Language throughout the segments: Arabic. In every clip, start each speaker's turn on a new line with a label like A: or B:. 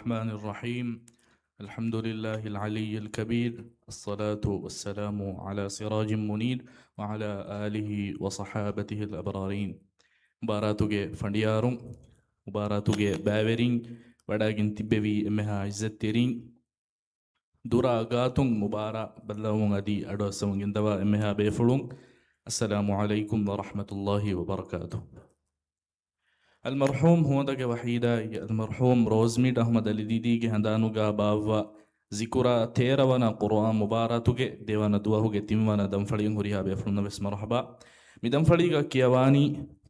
A: الرحمن الرحيم. الحمد لله العلي الكبير، الصلاة والسلام على سراج منير وعلى آله وصحابته الأبرارين. مباراتوغي فنديارون مباراتوغي باورين وداغين تبوي امها عزتيرين دورا غاتون مبارا بلغون ادي ادو سمون دوا امها بيفلون. السلام عليكم ورحمة الله وبركاته. المرحوم هو دك وحيدا المرحوم روزميد أحمد الديدي هندانوغا باوا ذكرى تيروانا قرآن مباراتوغي ديوانا دواهوغي تيموانا دمفلين هوريها بيفلون بس مرحبا مي دمفليغا كيواني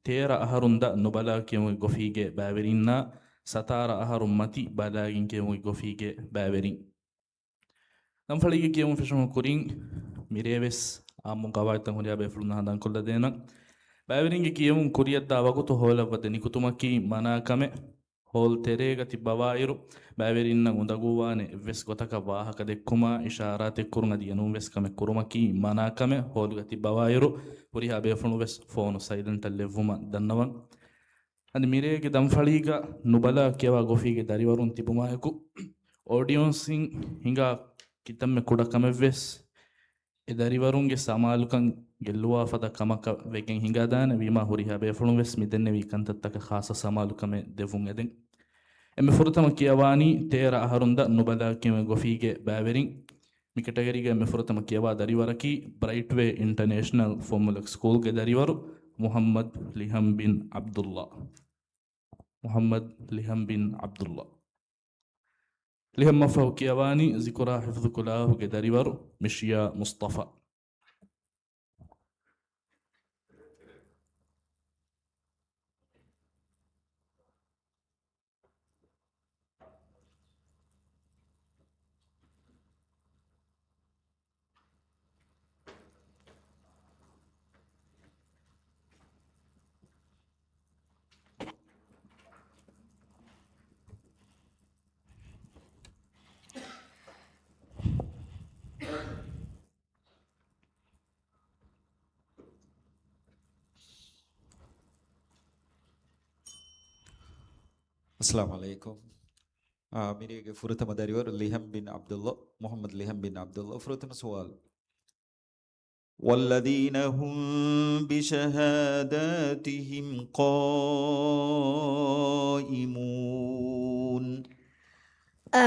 A: تيرا أهرون دا نبلا كيموي غفيغي باوريننا ستارا أهرون متي بالاغين كيموي غفيغي باورين دمفليغا كيمو فشون كورين ميريبس آمون قواعد هوريها بيفلون هندان كل دينا باورینگی کیون کوریدا وگتو هول ودنی کتمکی منا کمه هول تیرega تبوائرو باوریننا غندغوانه وس گتک واهک دکما اشارات کرنگ دیانو وس کمه کرمکی منا کمه هول گتی بوائرو پوریها بيفنو وس فون سایلنت لevuma دنوان and mirege damfaliga nubala kewa gofige dariwarun tibumaeku audience hinga kitamme kuda kamevves edariwarunge samalukan ಗೆಲ್ಲುವ ಫದ ಕಮಕ ವೆಗೆನ್ ಹಿಂಗಾದಾನ ವಿಮಾ ಹುರಿಹಾ ಬೇಫಳುಂ ವೆಸ್ ಮಿದೆನ್ನೆ ವಿ ಕಂತತ್ತಕ ಖಾಸ ಸಮಾಲು ಕಮೆ ದೆವುಂ ಎದೆನ್ ಎಮ್ಮೆ ಫುರತಮ ಕಿಯವಾನಿ ತೇರ ಅಹರುಂದ ನುಬದಾ ಕಿಮೆ ಗೊಫೀಗೆ ಬಾವೆರಿಂ ಮಿ ಕೆಟಗರಿಗೆ ಎಮ್ಮೆ ಫುರತಮ ಕಿಯವಾ ದರಿವರಕಿ ಬ್ರೈಟ್ ವೇ ಇಂಟರ್ನ್ಯಾಷನಲ್ ಫಾರ್ಮುಲಕ್ ಸ್ಕೂಲ್ಗೆ ದರಿವರು ಮುಹಮ್ಮದ್ ಲಿಹಂ ಬಿನ್ ಅಬ್ದುಲ್ಲಾ ಲಿಹಂ ಮಫಹು ಕಿಯವಾನಿ ಜಿಕುರಾ ಹಿಫ್ದುಕುಲಾಹುಗೆ ದರಿವರು ಮಿಶಿಯಾ ಮುಸ್ತಫಾ.
B: السلام عليكم. मेरे फुरतम दरिवर लिहम बिन अब्दुल्ला मोहम्मद लिहम बिन अब्दुल्ला फुरतम सवाल والذين هم بشهاداتهم قائمون.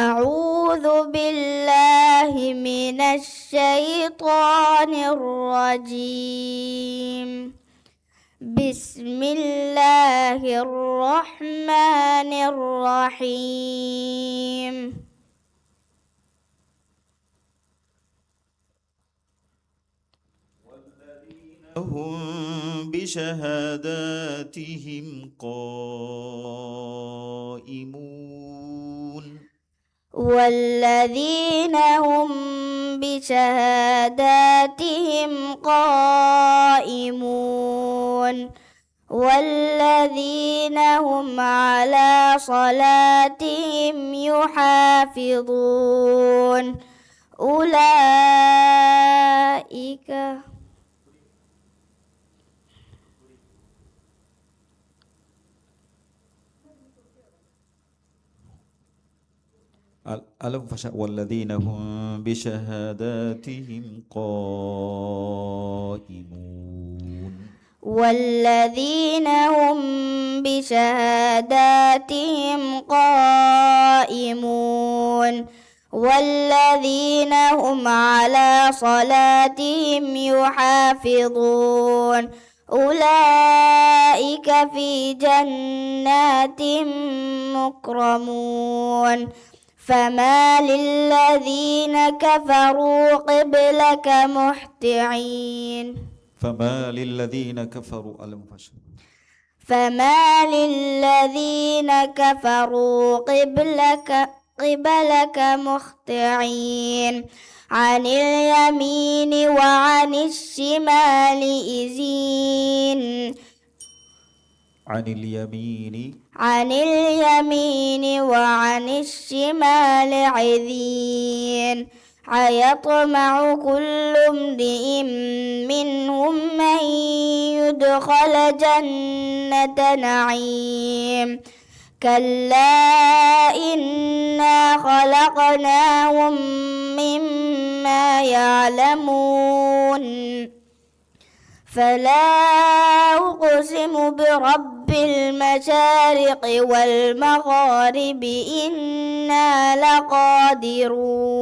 C: أعوذ بالله من الشيطان الرجيم. بسم الله الرحمن الرحيم.
B: والذين هم بشهاداتهم قائمون.
C: والذين هم بشهاداتهم قائمون. والذين هم على صلاتهم يحافظون. أولئك
B: ألم فشاء والذين هم بشهاداتهم قائمون.
C: والذين هم بشهاداتهم قائمون. والذين هم على صلاتهم يحافظون. أولئك في جنات مكرمون. فما للذين كفروا قبلك مهطعين.
B: فما للذين كفروا ألم فشاء
C: فما للذين كفروا قبلك مهطعين. عن اليمين وعن الشمال إذين.
B: عن اليمين
C: وعن الشمال عذين. أيطمع كل امرئ منهم أن يدخل جنة نعيم. كلا إنا خلقناهم مما يعلمون فلا أقسم برب المشارق والمغارب إنا لقادرون.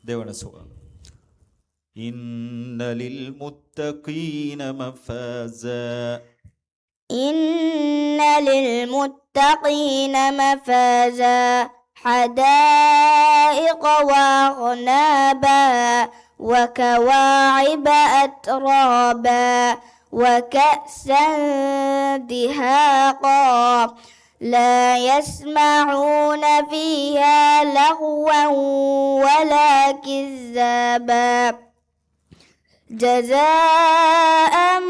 B: ديوان السؤال. إن للمتقين مفازا.
C: إن للمتقين مفازا حدائق وأعنابا وكواعب أترابا وكأسا دهاقا لا يسمعون فيها لغوا ولا كذابا جزاء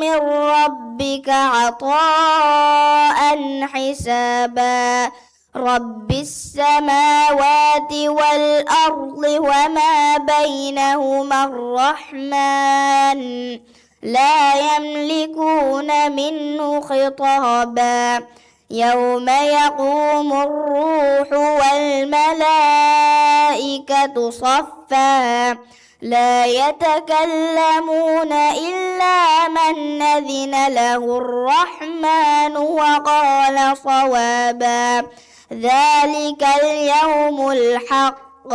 C: من ربك عطاء حسابا رب السماوات والأرض وما بينهما الرحمن لا يملكون منه خطابا يوم يقوم الروح والملائكة صفا لا يتكلمون إلا من أذن له الرحمن وقال صوابا ذلك اليوم الحق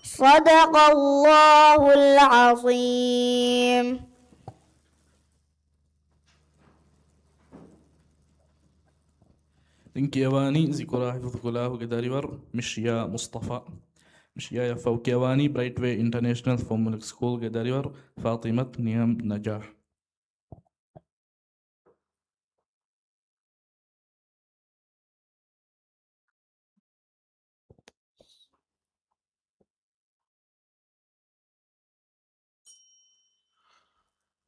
C: صدق الله العظيم.
A: Inkiavani zikura hifadhukullahu gadariwar Mishya Mustafa Mishya ya Faukiavani Brightway International Formal School gadariwar Fatimat Niyam Najah.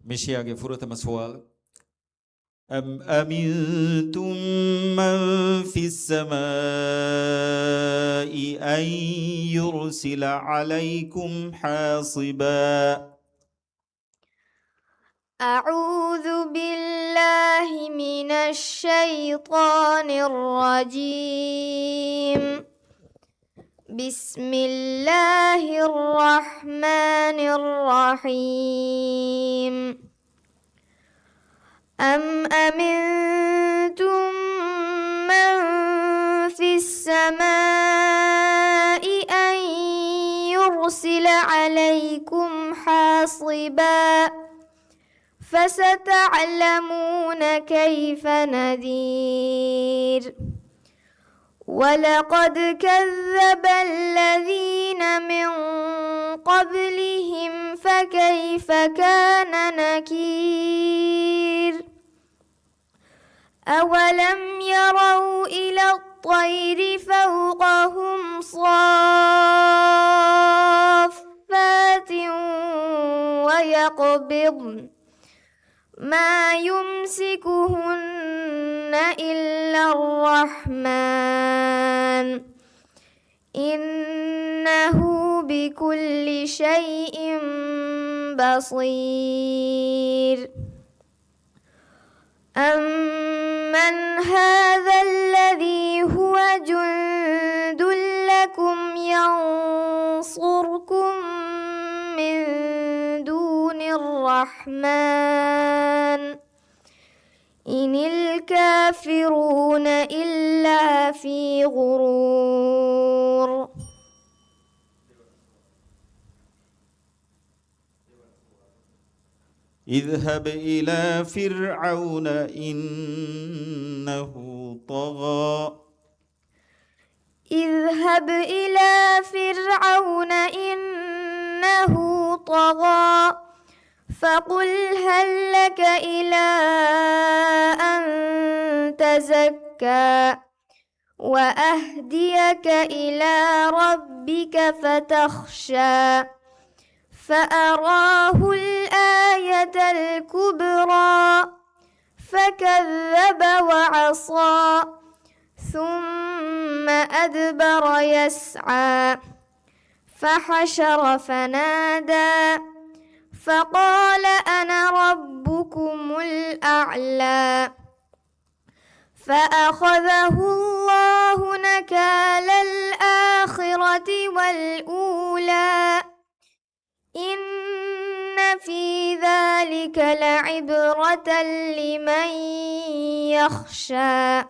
B: مشي آگے فرتم سوال. أم أمنتم من في السماء أن يرسل عليكم حاصبا.
D: أعوذ بالله من الشيطان الرجيم. بسم الله الرحمن الرحيم. أم أمنتم من في السماء أن يرسل عليكم حاصبا فستعلمون كيف نذير. ولقد كذب الذين من قبلهم فكيف كان نكير. أولم يروا إلى الطير فوقهم صافات ويقبضن ما يمسكهن إلا الرحمن إنه بكل شيء بصير. أمن هذا الذي هو جند لكم ينصركم من دون الرحمن إن الكافرون إلا في غرور.
B: اذهب إلى فرعون إنه طغى.
D: اذهب إلى فرعون إنه طغى فقل هل لك إلى أن تزكى وأهديك إلى ربك فتخشى. فأراه الآية الكبرى فكذب وعصى ثم أدبر يسعى فحشر فنادى فقال أنا ربكم الأعلى. فأخذه الله نكال الآخرة والأولى إن في ذلك لعبرة لمن يخشى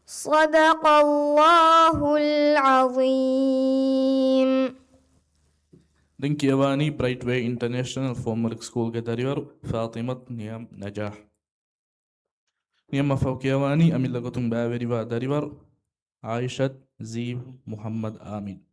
D: صدق الله العظيم.
A: دنك يواني برايت واي انترناشنال فورمالك سكول قدريور فاطمة نيام نجاح نيام فوق يواني أمي لغتم باوري ودريور عائشة زيب محمد آمين.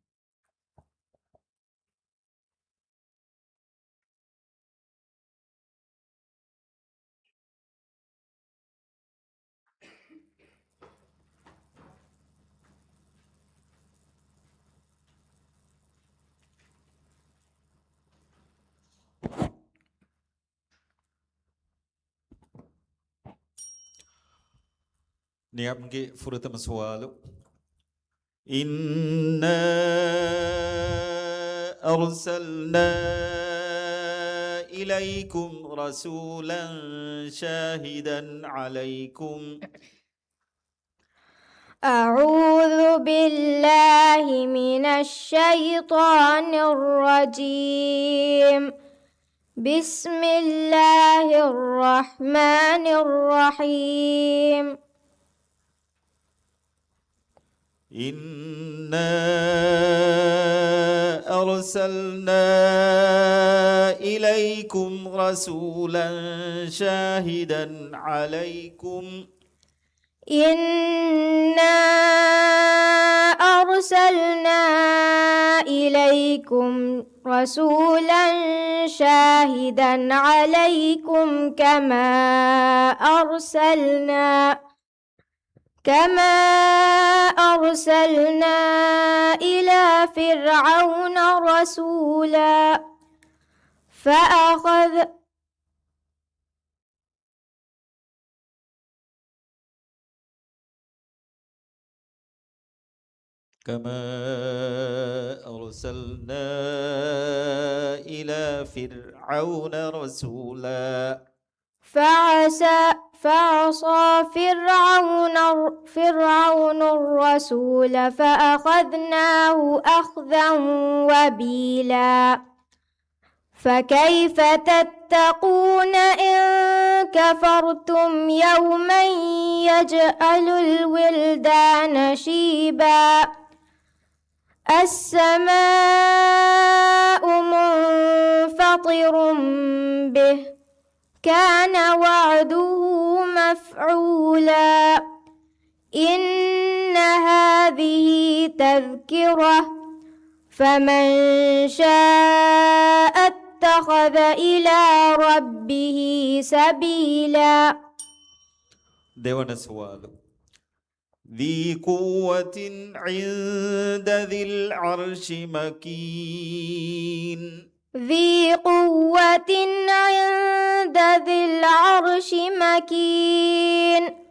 B: نيامجي فرتم سوالو إنا أرسلنا إليكم رسولا شاهدا عليكم.
D: أعوذ بالله من الشيطان الرجيم. بسم الله الرحمن الرحيم.
B: إنا أرسلنا إليكم رسولا شاهدا عليكم.
D: إنا أرسلنا إليكم رسولا شاهدا عليكم كما أرسلنا إلى فرعون رسولا
B: كما أرسلنا إلى فرعون رسولا
D: فعصى فرعون الرسول فأخذناه أخذا وبيلا فكيف تتقون إن كفرتم يوما يجعل الولدان شيبا السماء منفطر به كان وعده مفعولا إن هذه تذكرة فمن شاء اتخذ إلى ربه سبيلا.
B: ديوان سوال ذي قوة عند ذي العرش مكين.
D: ذي قوة عند ذي العرش مكين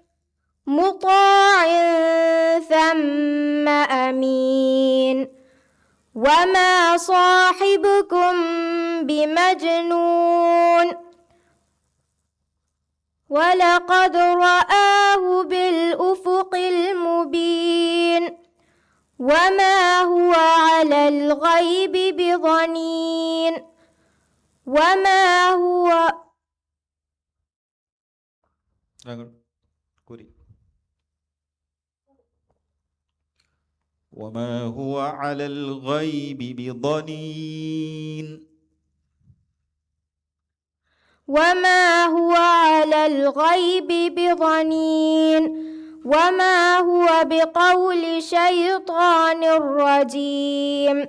D: مطاع ثم أمين وما صاحبكم بمجنون ولقد رآه بالأفق المبين وما هو على الغيب بضنين وما
B: هو على الغيب بضنين
D: وما هو على الغيب بضنين وما هو بقول شيطان رجيم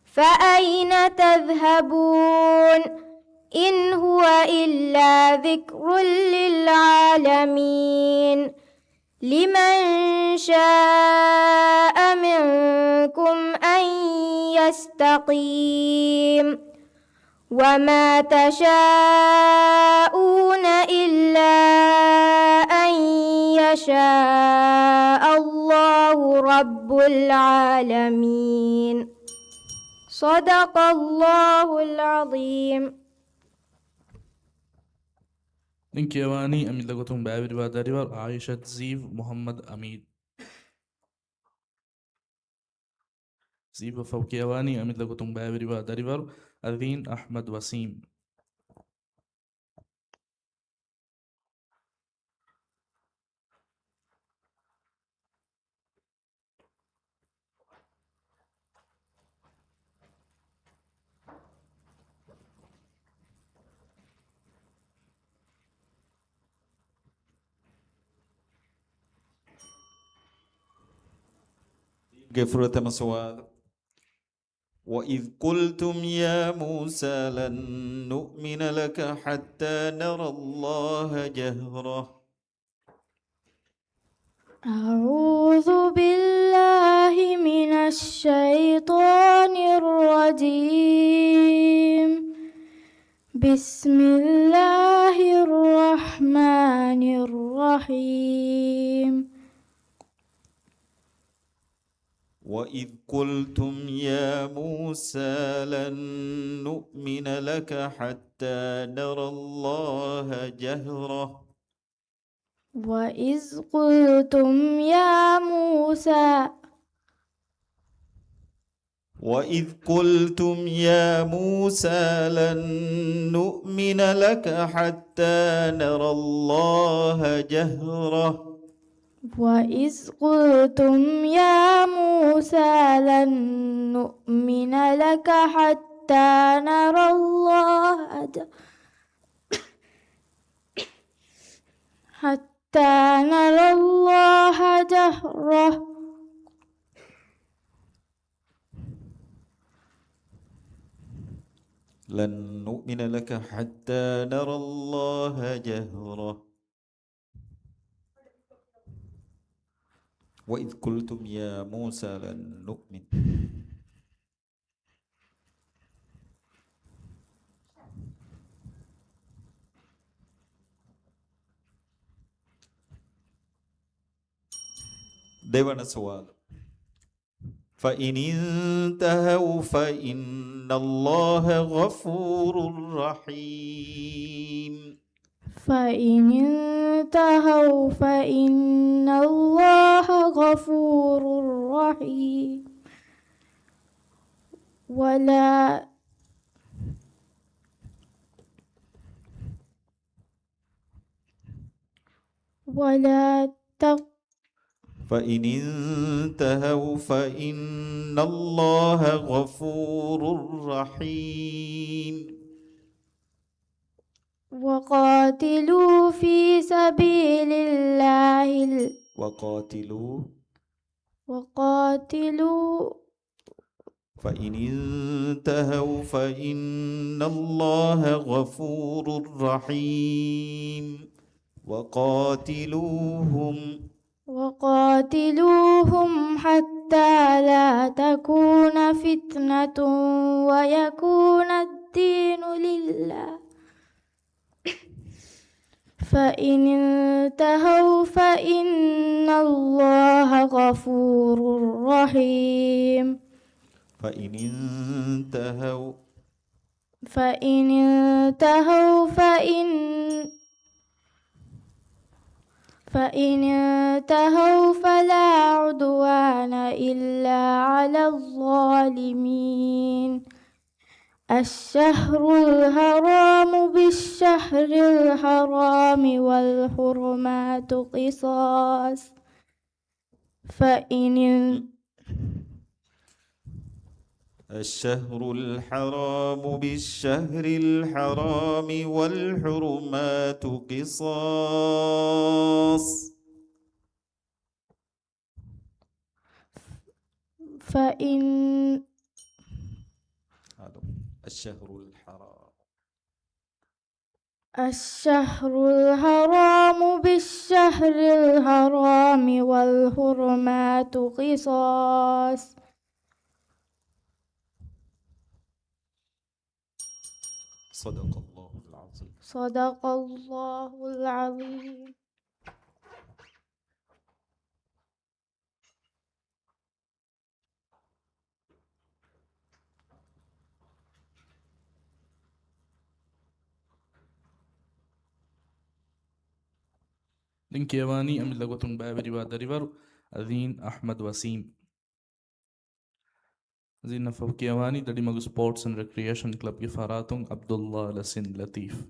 D: فأين تذهبون إن هو إلا ذكر للعالمين لمن شاء منكم أن يستقيم وما تشاءون إلا أن يشاء الله رب العالمين. صدق الله العظيم.
A: Inkiawani Amid Lagotum Babiriba Daribar Aisha Ziv Muhammad Amid Ziv Faukiawani Amid Lagotum Babiriba Daribar Adin Ahmad Wasim
B: فرتم سوال وإذ قلتم يا موسى لن نؤمن لك حتى نرى الله جهرة.
D: أعوذ بالله من الشيطان الرجيم. بسم الله الرحمن الرحيم.
B: وإذ قلتم يا موسى لن نؤمن لك حتى نرى الله جهرة.
D: وإذ قلتم يا موسى
B: وإذ قلتم يا موسى لن نؤمن لك حتى نرى الله جهرة.
D: وإذ قلتم يا موسى لن نؤمن لك حتى نرى الله جهرة.
B: لن نؤمن لك حتى نرى الله جهرة. وإذ قلتم يا موسى لن نؤمن. देवन सवाल فإن انتهوا فإن الله غفور رحيم.
D: فإن انتهوا فإن الله غفور رحيم. ولا
B: فإن انتهوا فإن الله غفور رحيم.
D: وقاتلوا في سبيل الله وقاتلوا
B: فإن انتهوا فإن الله غفور رحيم.
D: وقاتلوهم حتى لا تكون فتنة ويكون الدين لله. فإن انتهوا فإن الله غفور رحيم.
B: فإن انتهوا
D: فلا عدوان إلا على الظالمين. الشهر الحرام بالشهر الحرام والحرمات قصاص.
B: الشهر الحرام بالشهر الحرام والحرمات قصاص.
D: الشهر الحرام بالشهر الحرام والحرمات قصاص.
B: صدق الله العظيم.
D: صدق الله العظيم.
A: لينكيواني أم لغوتون بابري وادريبر أذين أحمد وسيم زين فوكيواني ددي مغو سبورتس اند ريكريشن كلب كفاراتون عبد الله لسن لطيف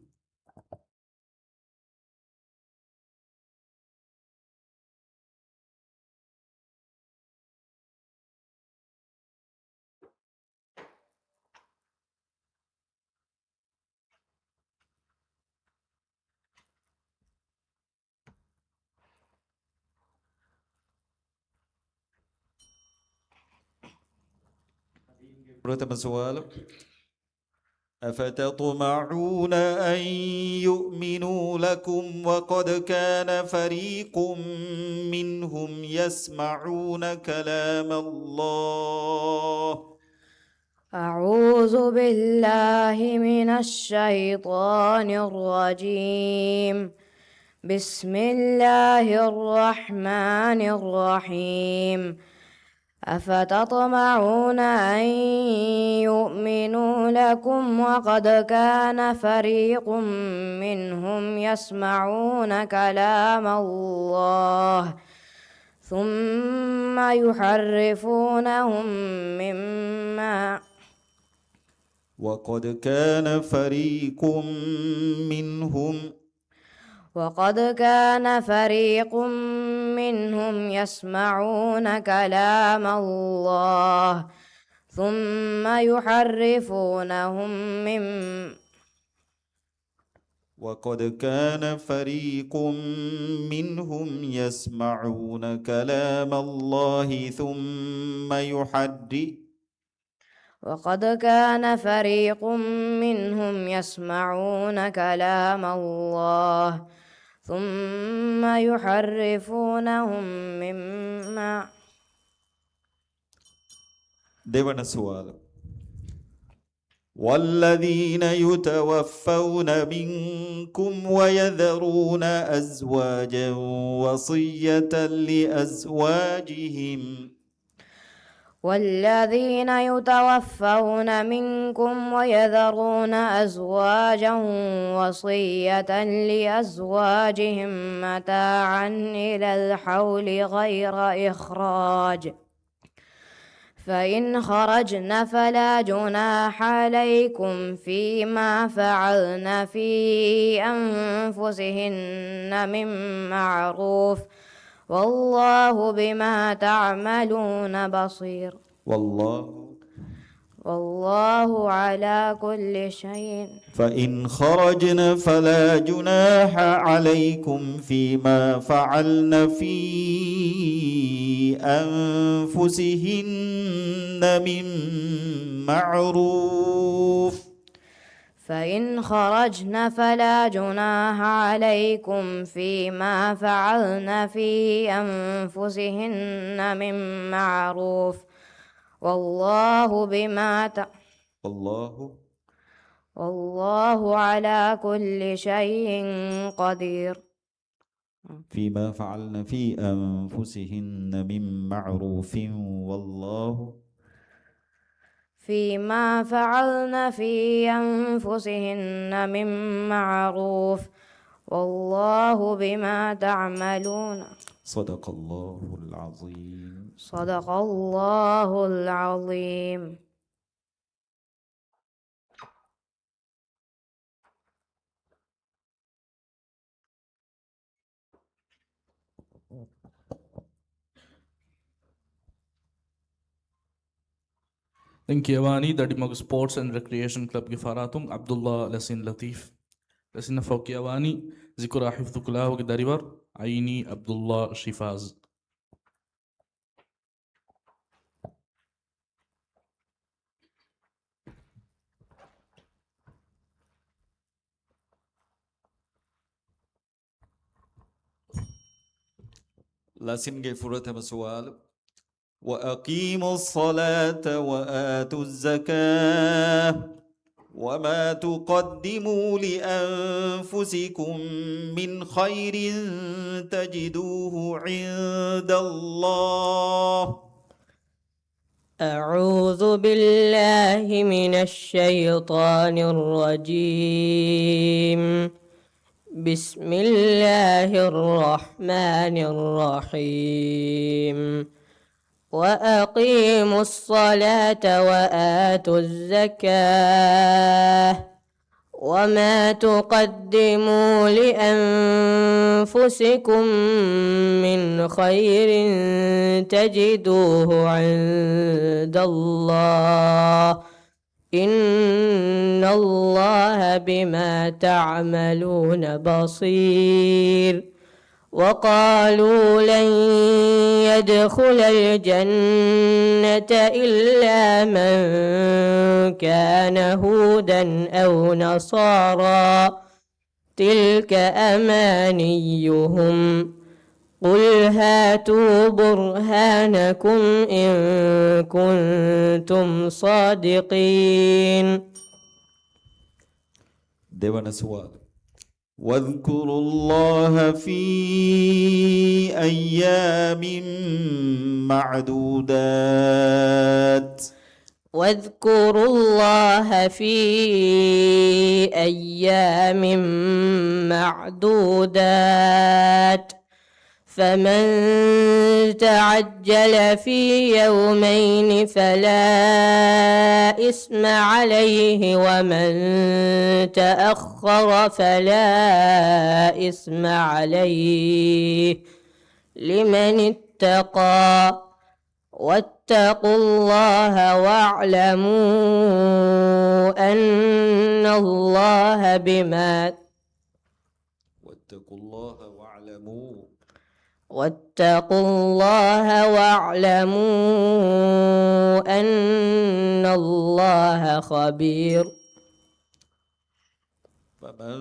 B: പ്രഥമ സവാലം أفتطمعون أن يؤمنوا لكم وقد كان فريق منهم يسمعون كلام الله
E: أعوذ بالله من الشيطان الرجيم بسم الله الرحمن الرحيم أفتطمعون أن يؤمنوا لكم وقد كان فريق منهم يسمعون كلام الله ثم يحرفونهم مما
B: وقد كان فريق منهم
E: يسمعون كلام الله ثم يحرفونهم من
B: وقد كان فريق منهم يسمعون كلام الله
E: وقد كان فريق منهم يسمعون كلام الله ثم يحرفونهم مما
B: දෙවන සුවාල والذين يتوفون منكم ويذرون أزواجا وصية لأزواجهم
E: والذين يتوفون منكم ويذرون أزواجا وصية لأزواجهم متاعا إلى الحول غير إخراج فإن خرجن فلا جناح عليكم فيما فعلن في أنفسهن من معروف والله بما تعملون بصير والله على كل شيء
B: فإن خرجن فلا جناح عليكم فيما فعلن في أنفسهن من معروف
E: فإن خرجن فلا جناح عليكم فيما فعلن في أنفسهن من معروف والله والله على كل شيء قدير
B: فيما فعلن في أنفسهن من معروف
E: فيما فعلن في أنفسهن من معروف والله بما تعملون
B: صدق الله العظيم.
E: صدق الله العظيم.
A: لينكيواني ددي مغو سبورتس اند ريكريشن كلب كفاراتون عبد الله لسن لطيف لسن فوكيواني ذكر حفظ كلاه ودريبر عيني عبد الله شفاز
B: لسنجي فرتم سؤال وأقيموا الصلاة وآتوا الزكاة وما تقدموا لأنفسكم من خير تجدوه عند الله.
F: أعوذ بالله من الشيطان الرجيم. بسم الله الرحمن الرحيم وأقيموا الصلاة وآتوا الزكاة وما تقدموا لأنفسكم من خير تجدوه عند الله إن الله بما تعملون بصير وقالوا لن يدخل الجنة إلا من كان هودا أو نصارى تلك أمانيهم قل هاتوا برهانكم إن كنتم صادقين.
B: දෙවන සුවාල واذكروا الله في أيام معدودات
F: واذكروا الله في أيام معدودات فمن تعجل في يومين فلا إثم عليه ومن تأخر فلا إثم عليه لمن اتقى واتقوا الله واعلموا أن الله بما
B: واتقوا الله واعلموا
F: أن الله خبير.
B: فمن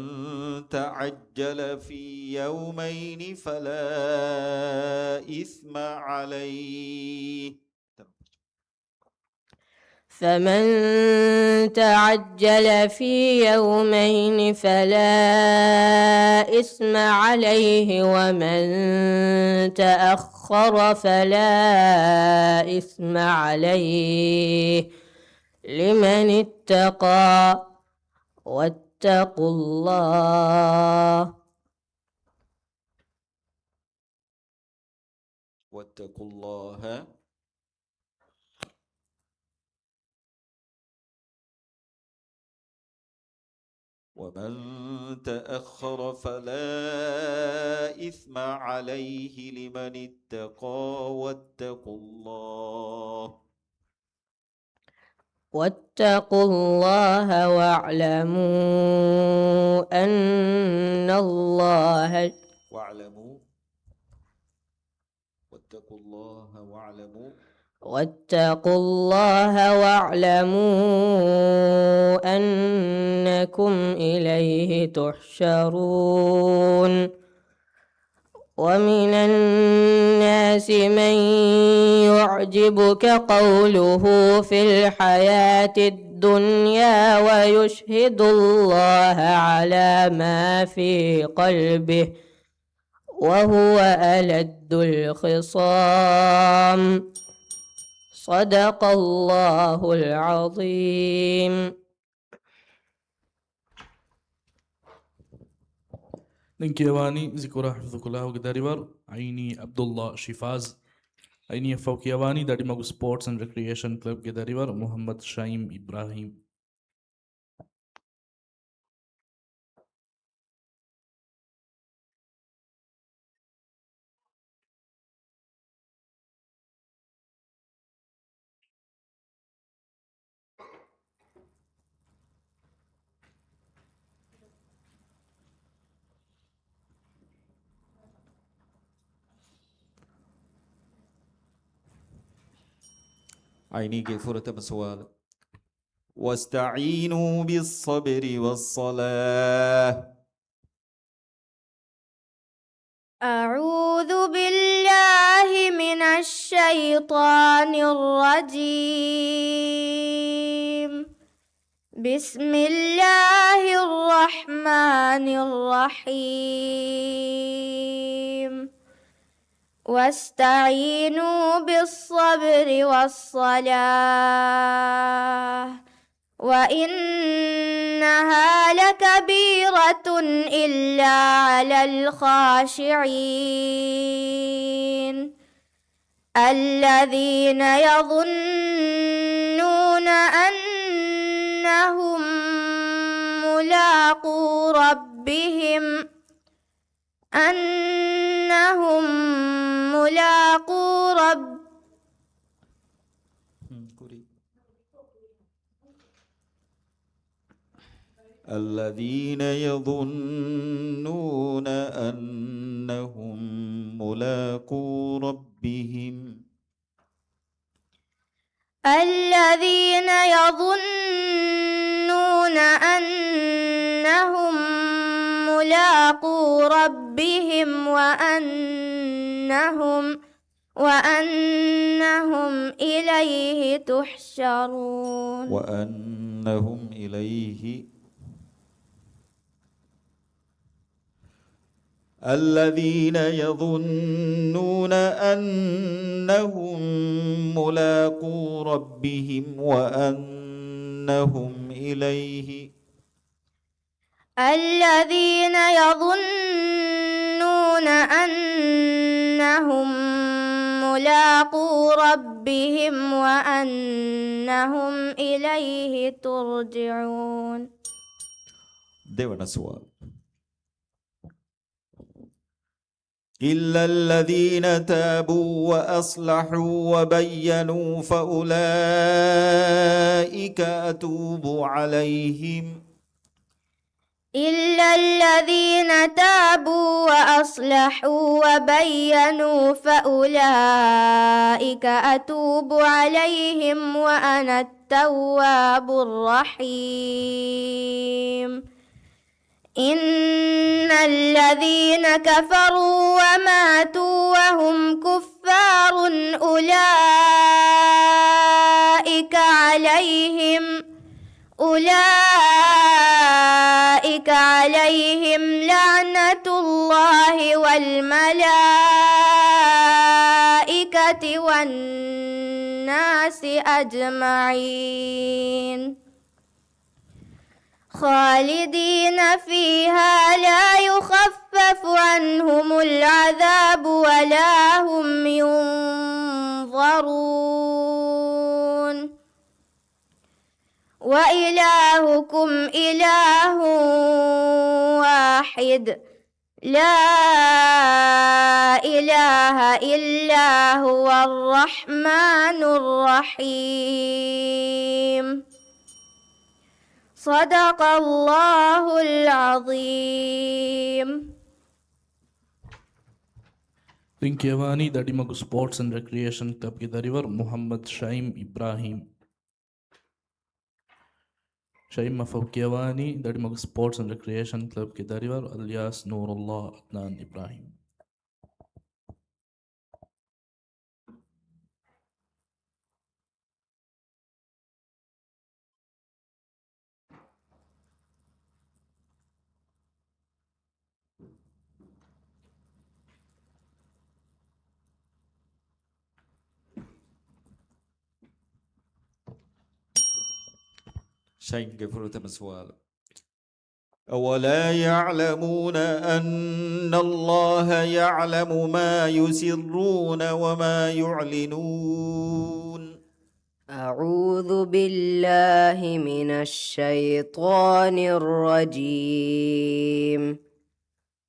B: تعجل في يومين فلا إثم عليه
F: فمن تعجل في يومين فلا إثم عليه ومن تأخر فلا إثم عليه لمن اتقى واتقوا الله
B: واتقوا الله ومن تأخر فلا إثم عليه لمن اتقى
F: واتقوا الله واعلموا أن الله واتقوا الله واعلموا أنكم إليه تحشرون. ومن الناس من يعجبك قوله في الحياة الدنيا ويشهد الله على ما في قلبه وهو ألد الخصام. صدق الله العظيم.
A: Linkiavani Zikura Hafidhukullah Gdarivar Aini Abdullah Shifaz Aini Faukiavani Dadimagu Sports and Recreation Club Gdarivar Muhammad Shaim Ibrahim.
B: عيني كفرة مسوال واستعينوا بالصبر والصلاة.
D: أعوذ بالله من الشيطان الرجيم. بسم الله الرحمن الرحيم. واستعينوا بالصبر والصلاة وإنها إنها لكبيرة إلا على الخاشعين الذين يظنون أنهم ملاقو ربهم
B: الذين يظنون أنهم ملاقو ربهم
D: وأنهم إليه تحشرون.
B: الذين يظنون أنهم ملاقو ربهم وأنهم إليه
D: ترجعون.
B: ದೇವನ ಸವಾಲ್ إلا الذين تابوا وأصلحوا وبينوا فأولئك أتوب عليهم
D: إلا الذين تابوا وأصلحوا وبينوا فأولئك أتوب عليهم وأنا التواب الرحيم. إن الذين كفروا وماتوا وهم كفار أولئك عليهم لعنة الله والملائكة والناس أجمعين خالدين فيها لا يخفف عنهم العذاب ولا هم ينظرون. وإلهكم إله واحد لا إله إلا هو الرحمن الرحيم. صدق الله العظيم.
A: Rinkevani Dadimagu Sports and Recreation Club Gidarivar Muhammad Shaim Ibrahim. Shaim Mafawkevani Dadimagu Sports and Recreation Club Gidarivar alias Noorullah Adnan Ibrahim.
B: شين قفرت مسوال أولا يعلمون أن الله يعلم ما يسرون وما يعلنون
F: أعوذ بالله من الشيطان الرجيم.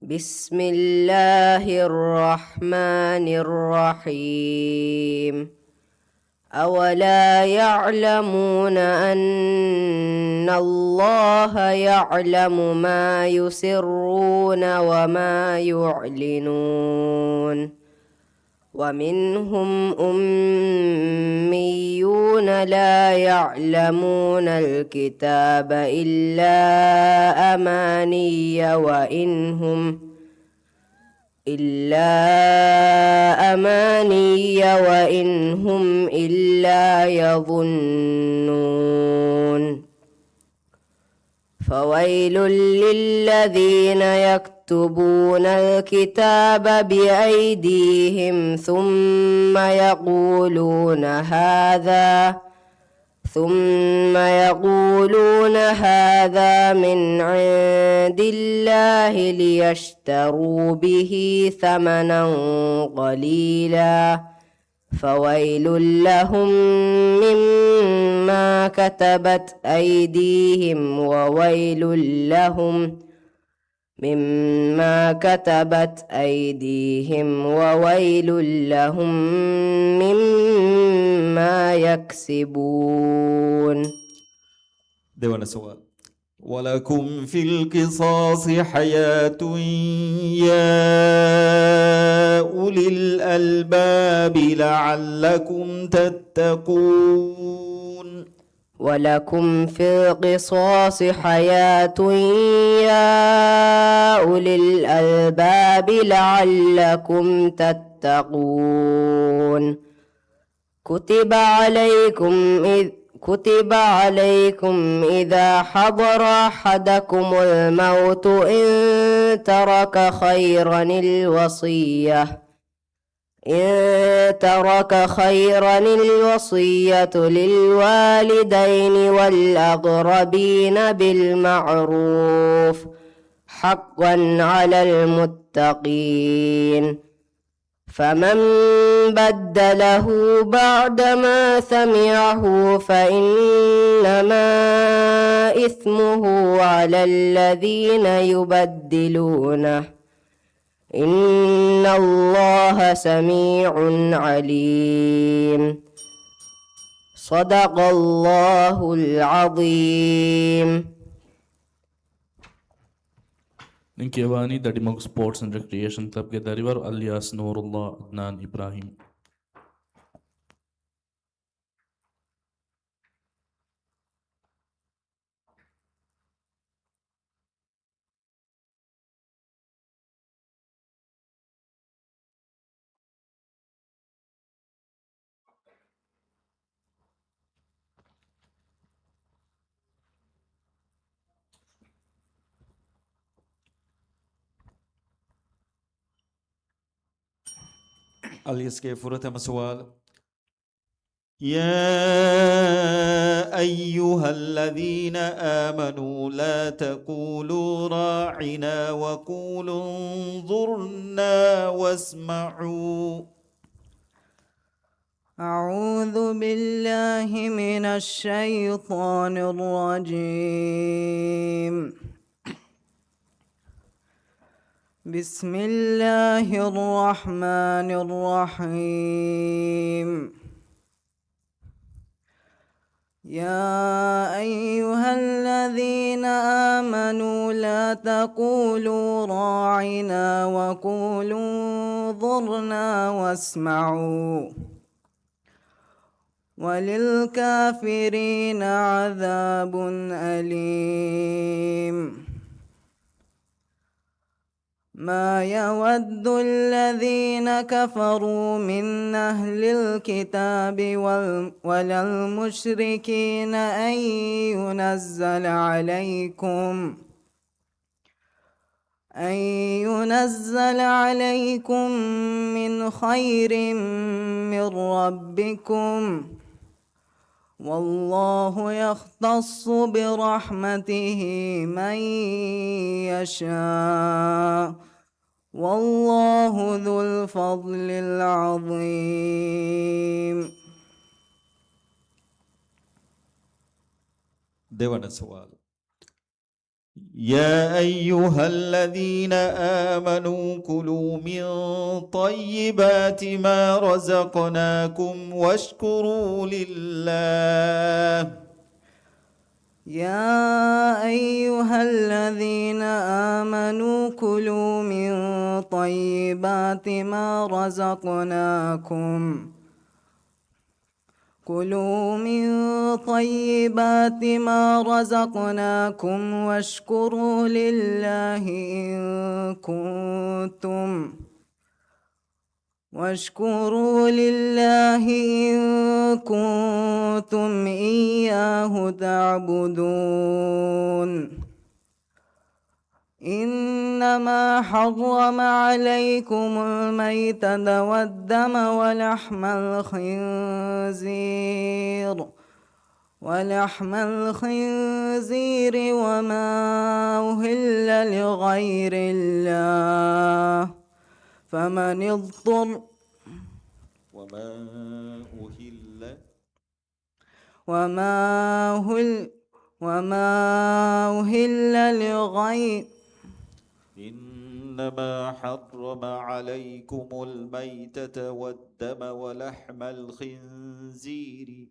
F: بسم الله الرحمن الرحيم. أولا يعلمون أن الله يعلم ما يسرون وما يعلنون. ومنهم أميون لا يعلمون الكتاب إلا أماني وإن هم إلا يظنون. فويل للذين يكتبون الكتاب بأيديهم ثم ثم يقولون هذا من عند الله ليشتروا به ثمنا قليلا فويل لهم مما كتبت أيديهم وويل لهم مما يكسبون.
B: දෙවන සුවල්. ولكم في القصاص حياة يا أولي الألباب لعلكم تتقون.
F: ولكم في القصاص حياة يا أولي الألباب لعلكم تتقون. كتب عليكم إذا حضر أحدكم الموت إن ترك خيرا الوصية للوالدين والأقربين بالمعروف حقا على المتقين. فمن بدله بعدما سمعه فإنما إثمه على الذين يبدلونه إن الله سميع عليم. صدق الله العظيم.
A: Ninkiavani Dadimog Sports and Recreation Club ke Darivar alias Noorullah Adnan Ibrahim.
B: اليسكي فرتم سؤال. يا أيها الذين آمنوا لا تقولوا راعنا وقولوا انظرنا واسمعوا.
G: أعوذ بالله من الشيطان الرجيم. بسم الله الرحمن الرحيم. يا أيها الذين آمنوا لا تقولوا راعنا وقولوا انظرنا واسمعوا وللكافرين عذاب أليم. ما يود الذين كفروا من أهل الكتاب ولا المشركين أن ينزل عليكم من خير من ربكم والله يختص برحمته من يشاء والله ذو الفضل العظيم.
B: දෙවන සුවල්. يا أيها الذين آمنوا كلوا من طيبات ما رزقناكم واشكروا لله.
G: يا أيها الذين آمنوا كلوا من طيبات ما رزقناكم واشكروا لله إن كنتم إياه تعبدون. إنما حرم عليكم الميتة والدم ولحم الخنزير ولحم الخنزير وما أهل لغير الله فمن اضطر وما أهل لغير
B: إنما حرم عليكم الميتة والدم ولحم الخنزير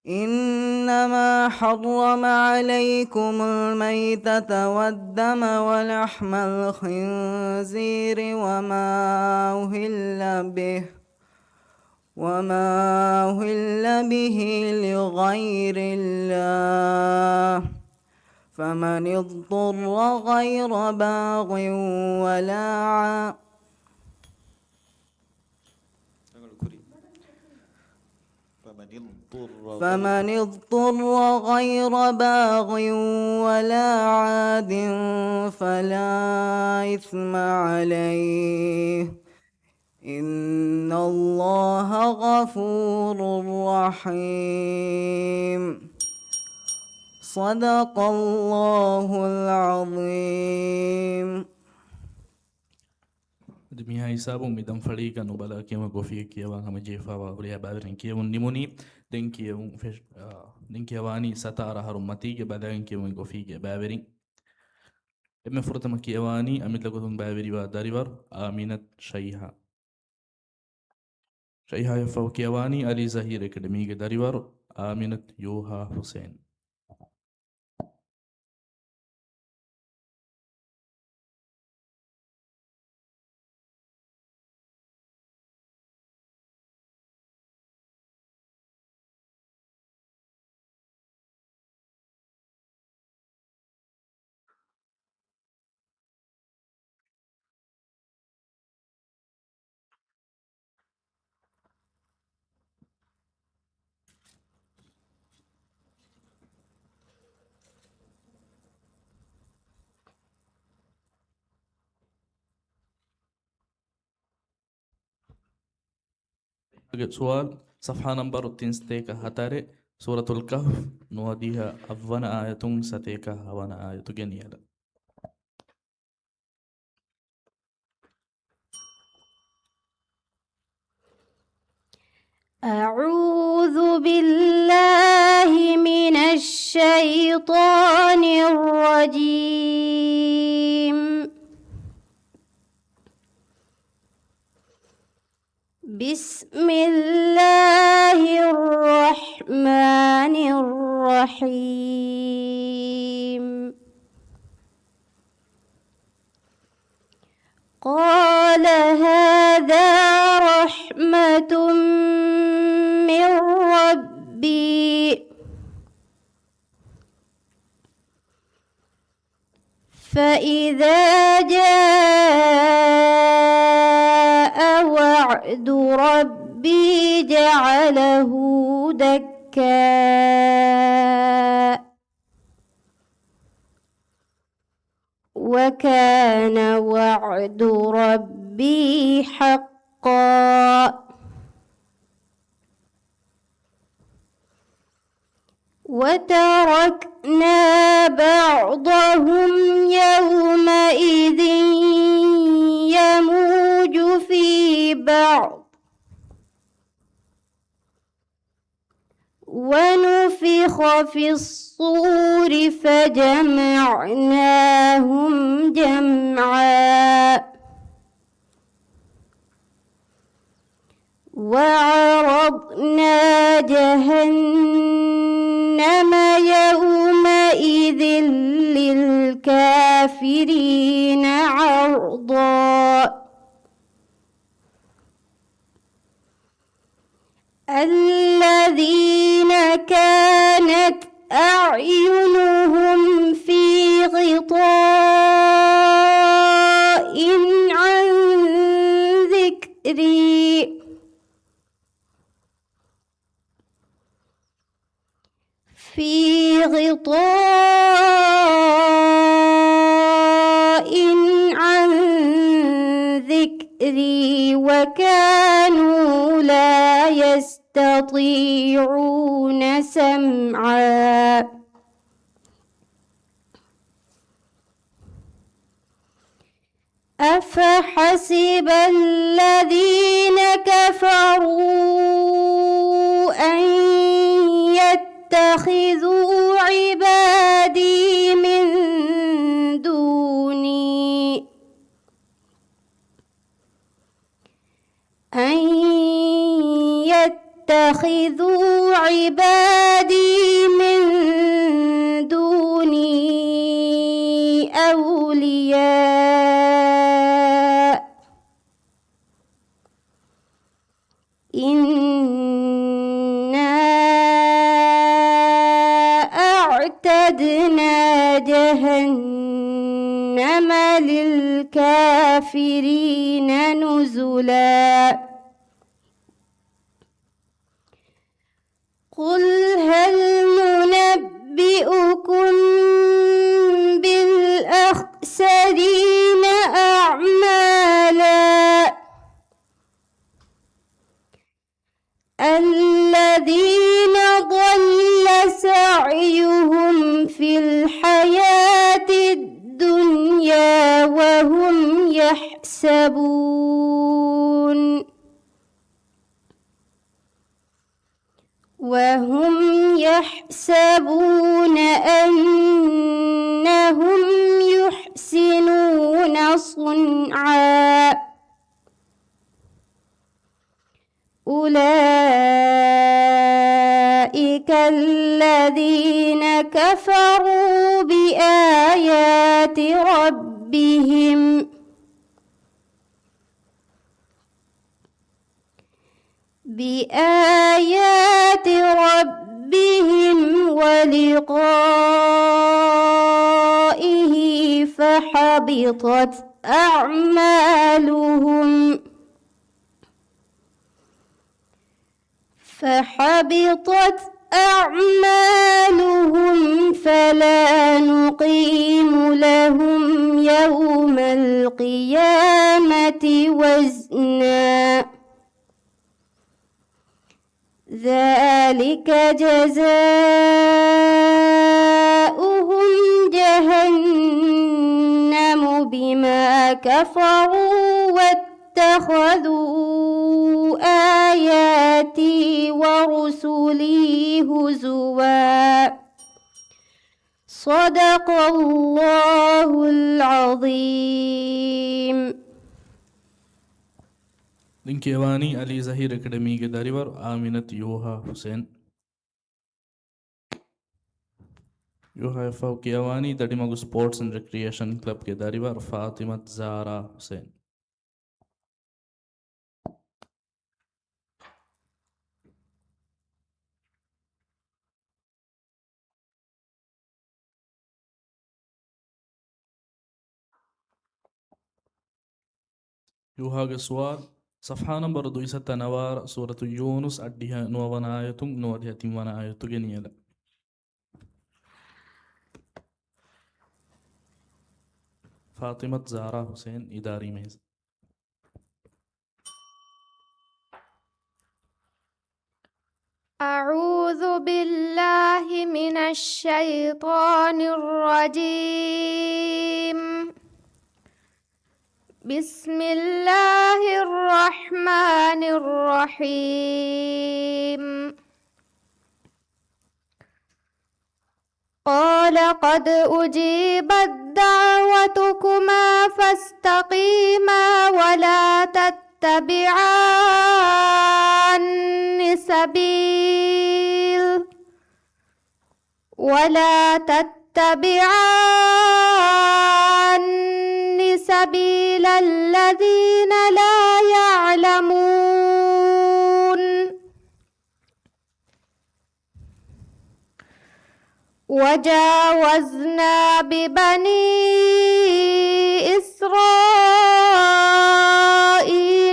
G: إنما حرم عليكم الميتة والدم ولحم الخنزير وما أهل به لغير الله فمن اضطر غير باغ ولا عاد فمن اضطر غير باغ ولا عاد فلا إثم عليه إن الله غفور رحيم صدق الله العظيم.
A: Demi hisabu midam faliga no bala kema gofi kiyawa hama jefa wa uriya badrin kiyawun nimuni den kiyawun den kiyawani satara harum matige badan kiyawun gofi ke baberin emme furtama kiyawani amit lagotun baberi wa darivar aminat shayha yafaw kiyawani ali zahir academy ke darivar aminat yuha hussein. سؤال صفحة نمبر 3 هتاري سورة الكهف نوديها أفوانا آية ستيكا هوانا آية جنيالة.
D: أعوذ بالله من الشيطان الرجيم. بسم الله الرحمن الرحيم. قال هذا رحمة من ربي فإذا جاء وعد ربي جعله دكا وكان وعد ربي حقا. وتركنا بعضهم يومئذ يموج في بعض ونفخ في الصور فجمعناهم جمعا. وعرضنا جهنم يومئذ للكافرين عرضا. الذين كانت أعينهم في غطاء عن ذكري وكانوا لا يستطيعون يستطيعون سمعا أفحسب الذين كفروا أن يتخذوا عبادي من دوني أولياء إنا أعتدنا جهنم للكافرين نزلا قل هل ننبئكم بالأخسرين أعمالا الذين ضل سعيهم في الحياة الدنيا وهم يحسبون أنهم يحسنون صنعا أولئك الذين كفروا بآيات ربهم ولقائه فحبطت أعمالهم فلا نقيم لهم يوم القيامة وزنا ذلك جزاؤهم جهنم بما كفروا واتخذوا آياتي ورسلي هزوا صدق الله العظيم.
A: ಲಿಂಕಿಯವಾನಿ ಅಲಿ ಜಹೀರ್ ಅಕಾಡೆಮಿಗೆ ದಾರಿವರ್ ಆಮಿನತ್ ಯೋಹಾ ಹುಸೇನ್ ಯೋಹಾ ಫೌಕಿಯವಾನಿ ದಡಿಮಗು sports and recreation ಕ್ಲಬ್ಗೆ ದಾರಿವರ್ ಫಾತಿಮತ್ ಝಾರಾ ಹುಸೇನ್ ಯೋಹಾಗೆ ಸುವಾಲ್ صفحة نمبر 209 سورة يونس أديها نووانا آياتون نواديها تيموانا آياتو جنيالا فاطمة زهرا حسين إداري ميز
E: أعوذ بالله من الشيطان الرجيم بسم الله الرحمن الرحيم قال قد أجيبت دعوتكما فاستقيما ولا تتبعان سبيل الذين لا يعلمون وجاوزنا ببني إسرائيل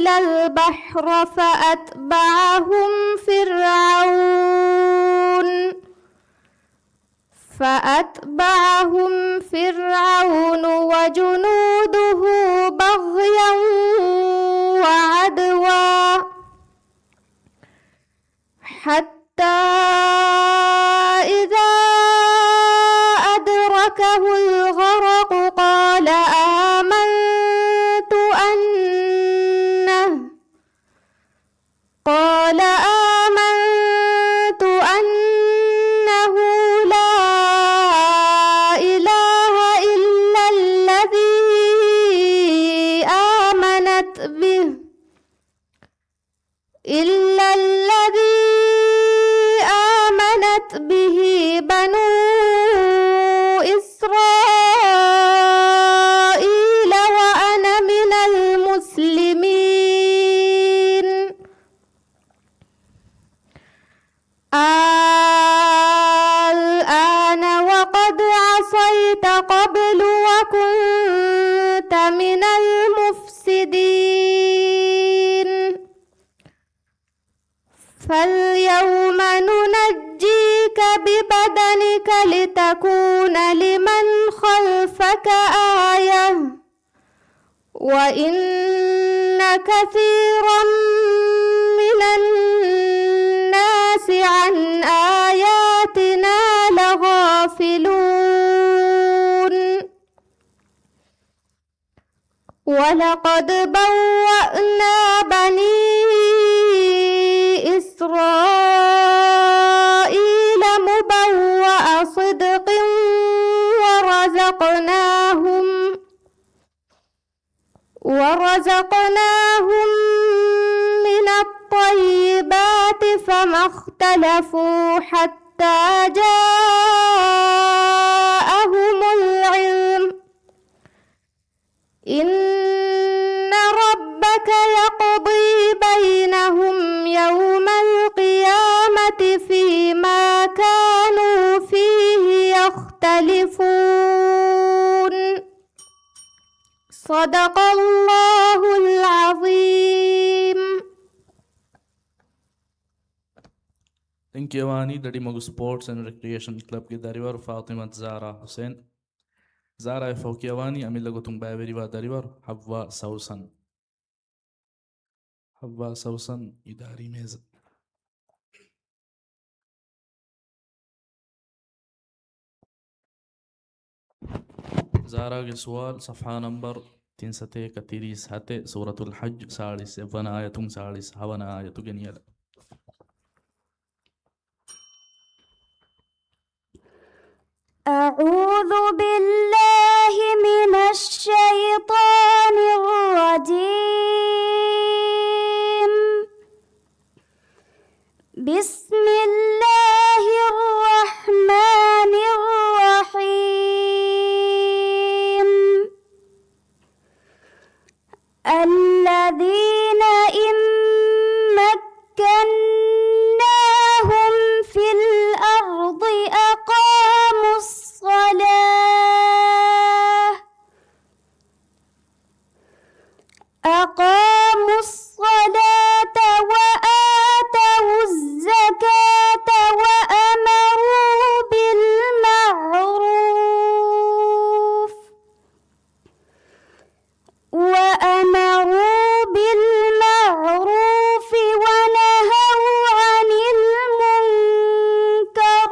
E: البحر فأتبعهم فرعون وجنوده بغيا وعدوا
D: الغرق قال آمنت أنه لا إله إلا الذي آمنت به بنو إسرائيل وأنا من المسلمين. الآن وقد عصيت قبل وكنت من المفسدين، فاليوم ننجيك ببدنك لتكون لمن خلفك آية، وإن كثيرا من الناس عن آياتنا لغافلون. ولقد بوأنا بني إسرائيل مبوأ صدق ورزقناهم من الطيبات فما اختلفوا حتى جاءهم العلم. إن ربك يقضي بينهم يوم القيامة فيما كانوا فيه يختلفون. صدق الله العظيم.
A: Thank you, Awani. Dadi Magu Sports and Recreation Club ke darivar Fatimat Zara Hussein. Zara Fauki Awani, Amila Gotung Baveriva darivar Havva Sausan. Havva Sausan Idari Mez. زارا के सवाल सफ़ा नंबर 331 हते सूरतुल हज 47 आयतुं 47 आयतु गनियल
C: أعوذ بالله من الشيطان الرجيم. بسم الله الرحمن الرحيم. الذين إن مكناهم في الأرض أقاموا الصلاة وآتوا الزكاة وأمروا بالمعروف ونهوا عن المنكر،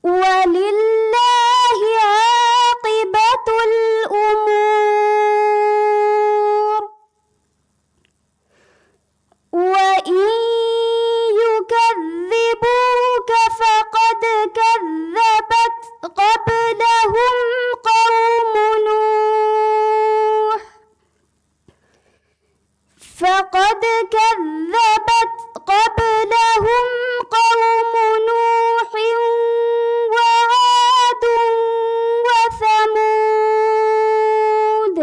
C: ولله عاقبة الأمور. وإن يكذبوك فقد كذبت قبلهم قوم نوح وعاد وثمود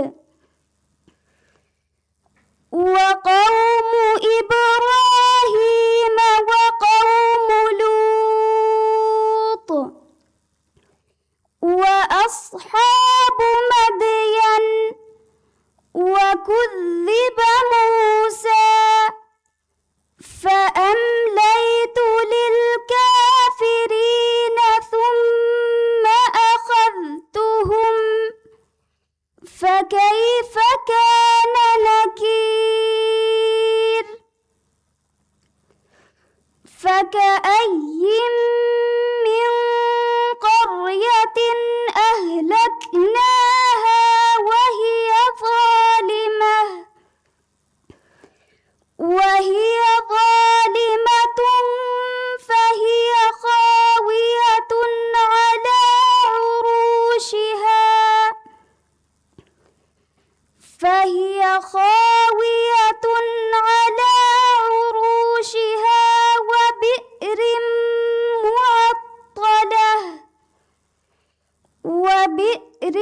C: وقوم إبراهيم وقوم لوط وأصحاب مدين وكذب موسى فأمليت للكافرين ثم أخذتهم فكيف كان نكير. فكأي من قرية وبئر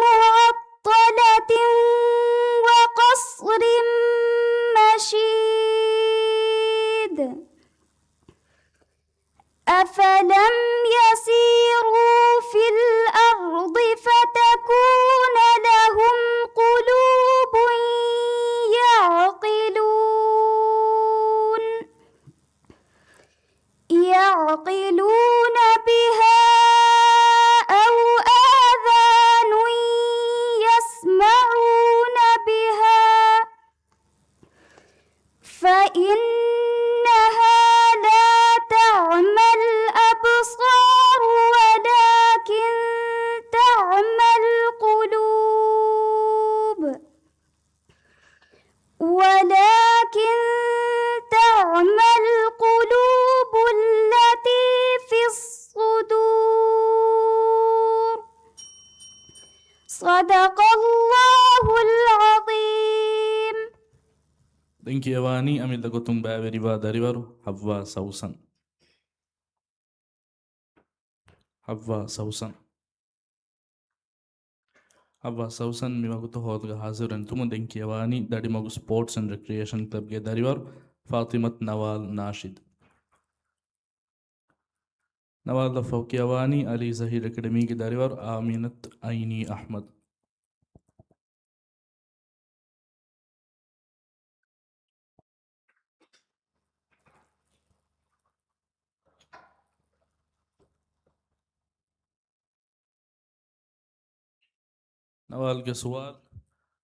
C: معطلة وقصر مشيد أفلم يسيروا في الأرض فتكون لهم قلوب يعقلون بها أو آذان يسمعون بها فإنها لا تعمى الأبصار ولكن تعمى القلوب التي في الصدور. صدق الله العظيم.
A: Thank you, Avani. Amil da gotung ba veriva darivaru Havva Sausan. Havva Sausan. Havva Sausan mimagutu hodga hazir and tumu thank you, Avani. Dadi magu Sports and Recreation Club ge darivaru Fatimat Nawal Nashid. Nawal da Fawki Avani Ali Zahir Academy ge darivaru Aminat Aini Ahmad. نوال के सवाल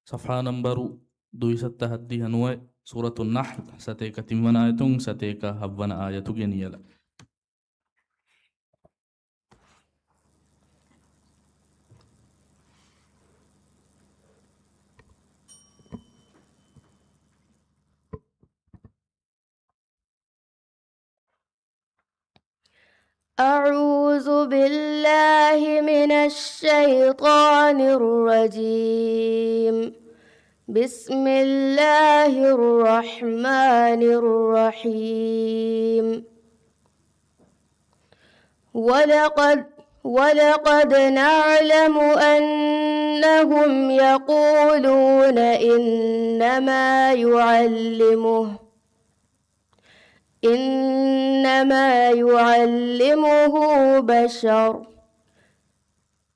A: صفحة नंबर 270 هنوي سورة النحل ستيك تمن آيتون ستيك هبن آيتو جنيلا.
F: أعوذ بالله من الشيطان الرجيم. بسم الله الرحمن الرحيم. ولقد نعلم أنهم يقولون إنما يعلمه بشر.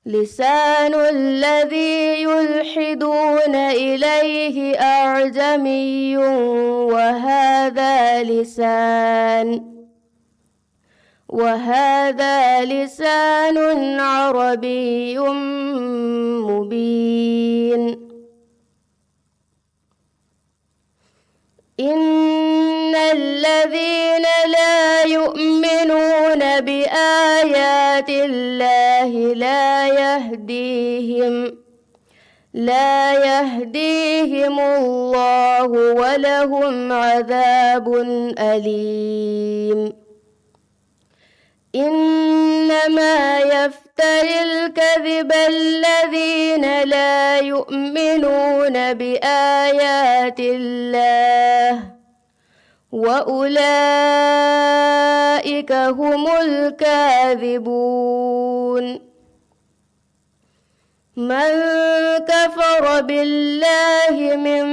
F: لسان الذي يلحدون إليه أعجمي وهذا لسان عربي مبين. إن الذين لا يؤمنون بآيات الله لا يهديهم الله ولهم عذاب أليم. إنما يفتري الكذب الذين لا يؤمنون بآيات الله وأولئك هم الكاذبون. من كفر بالله من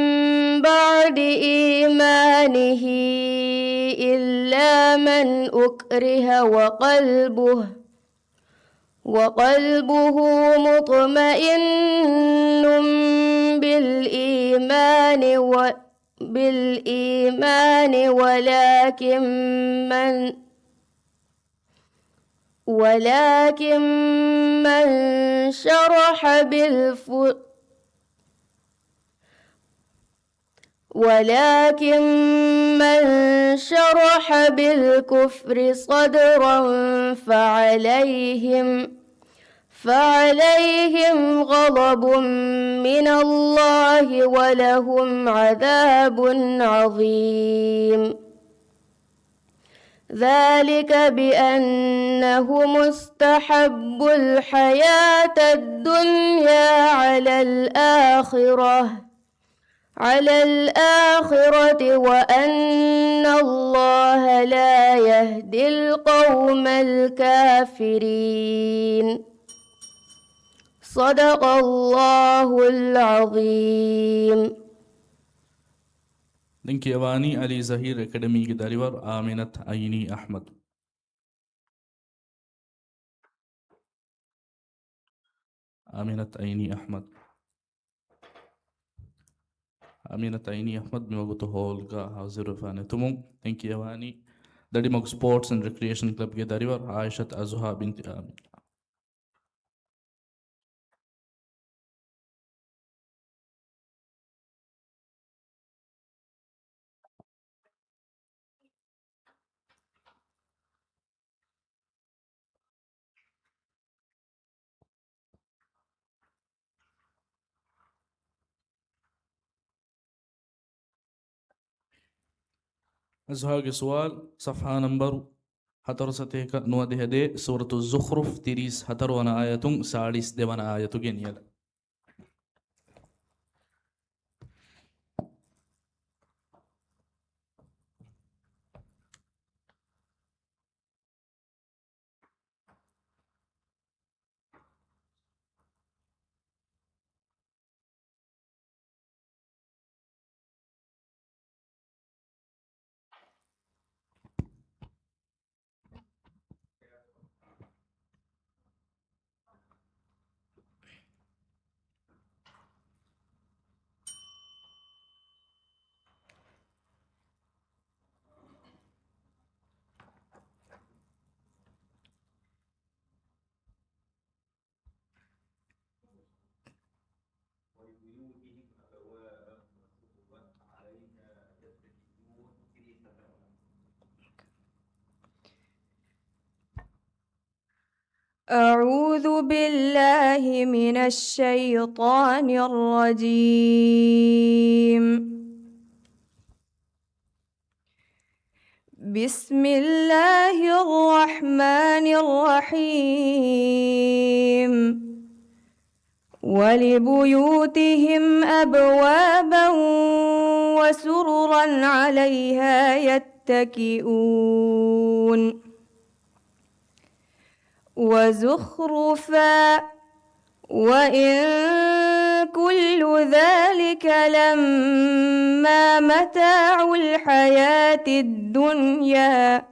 F: بعد إيمانه إلا من أكره وقلبه مطمئن بالإيمان ولكن من شرح بالكفر صدرا فعليهم غضب من الله ولهم عذاب عظيم. ذلك بأنهم استحبوا الحياة الدنيا على الآخرة وأن الله لا يهدي القوم الكافرين. صدق الله العظيم.
A: دنكي يواني علي زهير اكاديمي داريور آمنة عيني أحمد. آمنة عيني أحمد. آمنة عيني أحمد بموجودة هولغا حاضر فاني تمو. دنكي يواني دادي مغ سبورتس اند ريكريشن كلب داريور عائشة أزوها بنت آمين. أزهاق سؤال صفحة نمبر هتر ستيك نوده دي سورة الزخرف تريس هتر وانا آياتون ساليس دي وانا آياتو جنيلا.
F: أعوذ بالله من الشيطان الرجيم. بسم الله الرحمن الرحيم. ولبيوتهم أبوابا وسررا عليها يتكئون وزخرفا وإن كل ذلك لما متاع الحياة الدنيا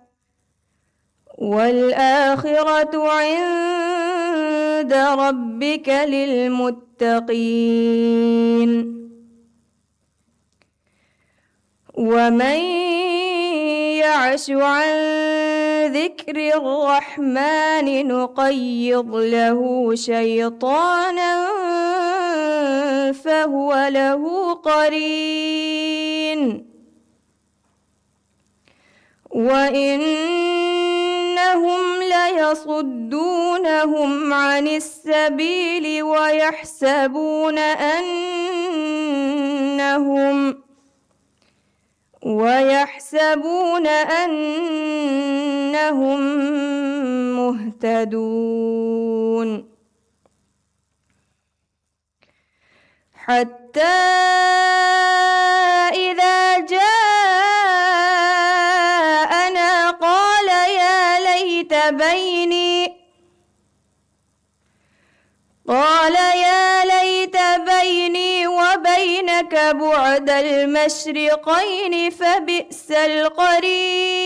F: والآخرة عند ربك للمتقين. ومن يعش عن ذكر الرحمن نقيض له شيطانا فهو له قرين وإنهم ليصدونهم لهم عن السبيل ويحسبون أنهم مهتدون حتى إذا جاءنا قال يا ليت بيني وبينك بعد المشرقين فبئس القرين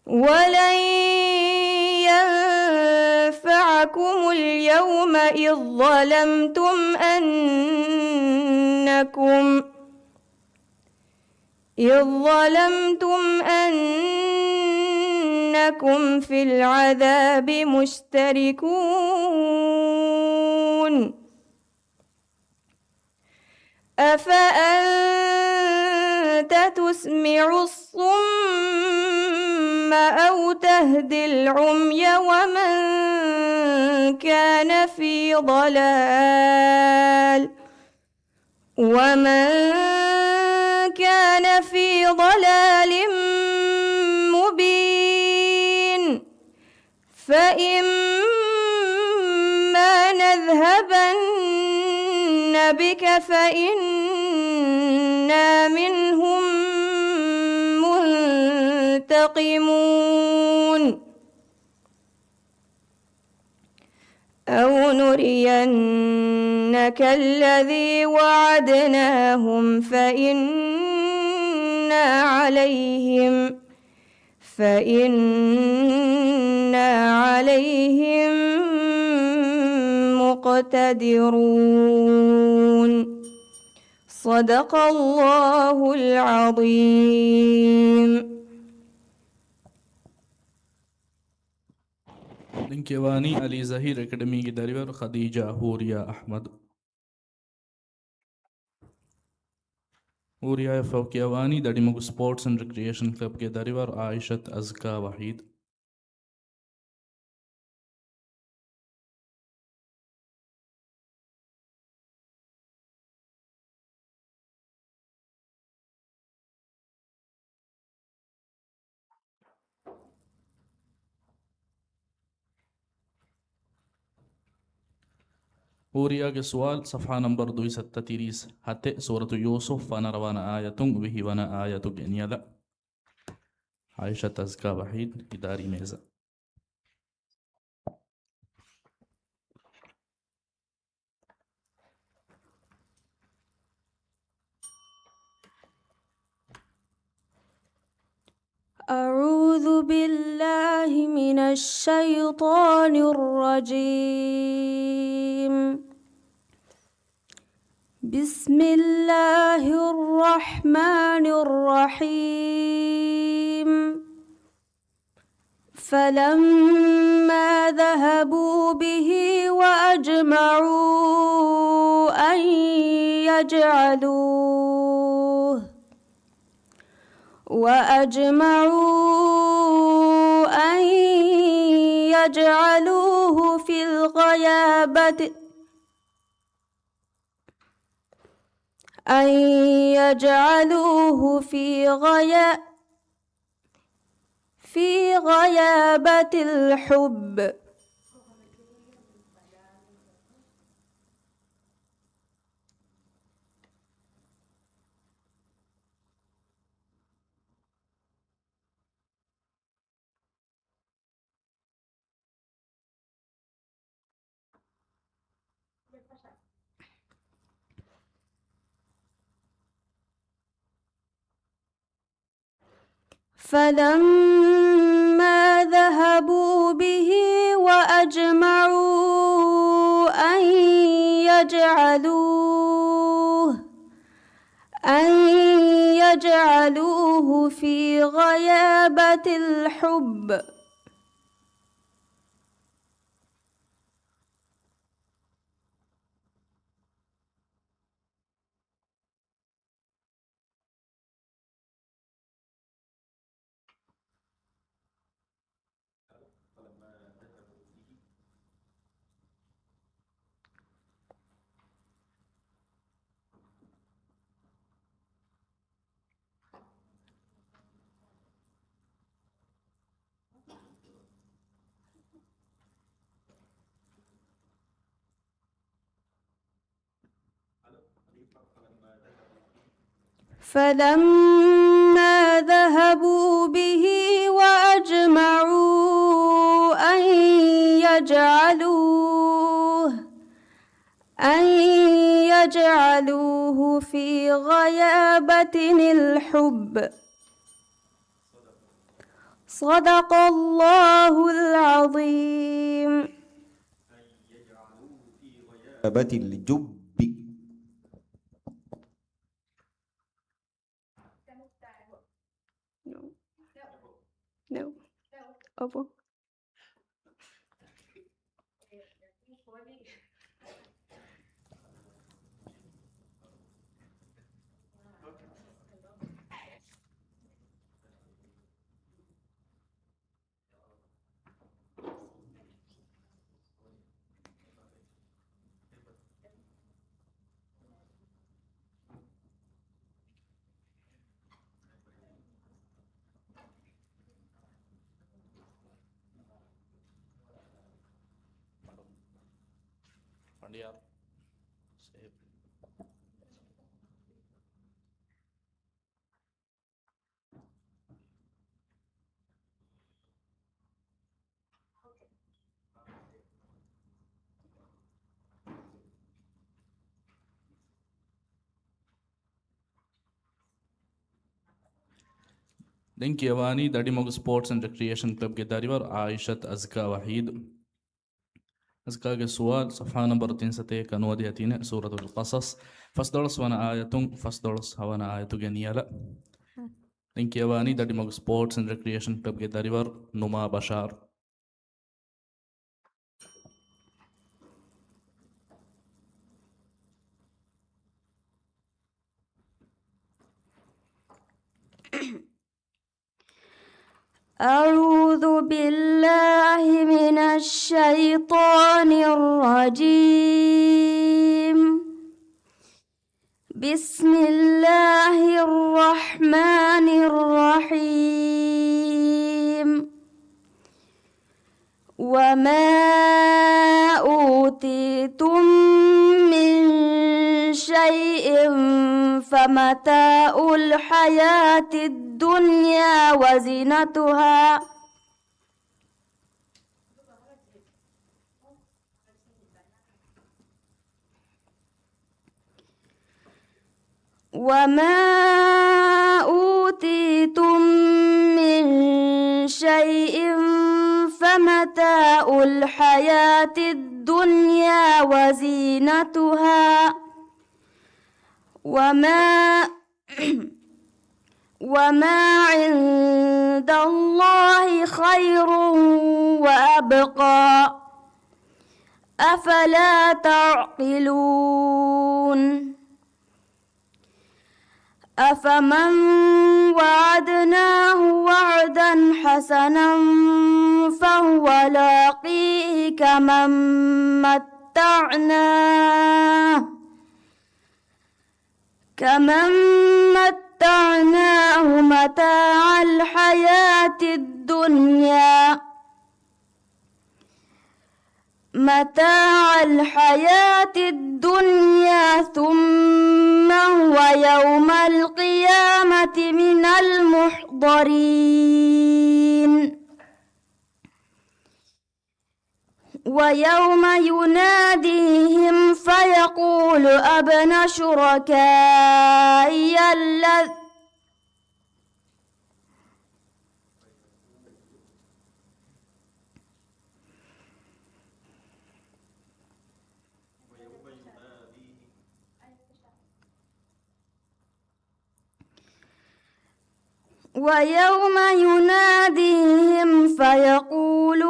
F: ولن ينفعكم اليوم إذ ظلمتم أنكم في العذاب مشتركون أفأنت تسمع الصم أو تهدي العمي ومن كان في ضلال مبين فإما نذهبن بك فإنا منهم منتقمون أو نرينك الذي وعدناهم فإنا عليهم مقتدرون. صدق الله العظيم.
A: ಲಿಂಕೆವಾನಿ ಅಲಿ ಜಹೀರ್ ಅಕಾಡೆಮಿಗೆ ದರಿವರು ಖದೀಜಾ ಹೂರಿಯಾ ಅಹ್ಮದ್. ಹೂರಿಯಾ ಫೌಕಿಯವಾನಿ ದಡಿಮಗು sports and recreation ಕ್ಲಬ್ಗೆ ದರಿವರು ಆಯಿಷತ್ ಅಜ್ಕಾ ವಹೀದ್. हूरिया के सवाल सफ़ा नंबर 237 हते सूरत यूसुफ वन रवाना आयतुं विहि वन आयतु गेनियला आयशा तज़का वहीद इदारी मेज़ा.
F: أعوذ بالله من الشيطان الرجيم. بسم الله الرحمن الرحيم. فلما ذهبوا به وأجمعوا أن يجعلوه في الغيابة في غيابة الحب فلما ذهبوا به وأجمعوا أن يجعلوه في غيابة الحب فلما ذهبوا به وأجمعوا أن يجعلوه في غيابة الحب. صدق الله العظيم.
B: غيابة الجب.
F: No. Apa?
A: पंडियार सेब. دنكي يواني دادي موغ سبورتس اند ريكريشن كلب کے داريور عائشة أزكى وحيد أزكى کے سوال صفحة نمبر 300 كانوا دياتين سورة القصص فصدرس وانا آياتون فصدرس وانا آياتو جنيالا دنكي يواني دادي موغ سبورتس اند ريكريشن كلب کے داريور نما بشار
F: أعوذ بالله من الشيطان الرجيم. بسم الله الرحمن الرحيم. وما أوتيتم من شيء فمتاع الحياة الدنيا وزينتها وما أوتيتم من شيء فمتاع الحياة الدنيا وزينتها وما عند الله خير وأبقى أفلا تعقلون أفمن وعدناه وعدا حسنا فهو لاقيه كمن متعناه متاع الحياة الدنيا ثم هو يوم القيامة من المحضرين ويوم يناديهم فيقول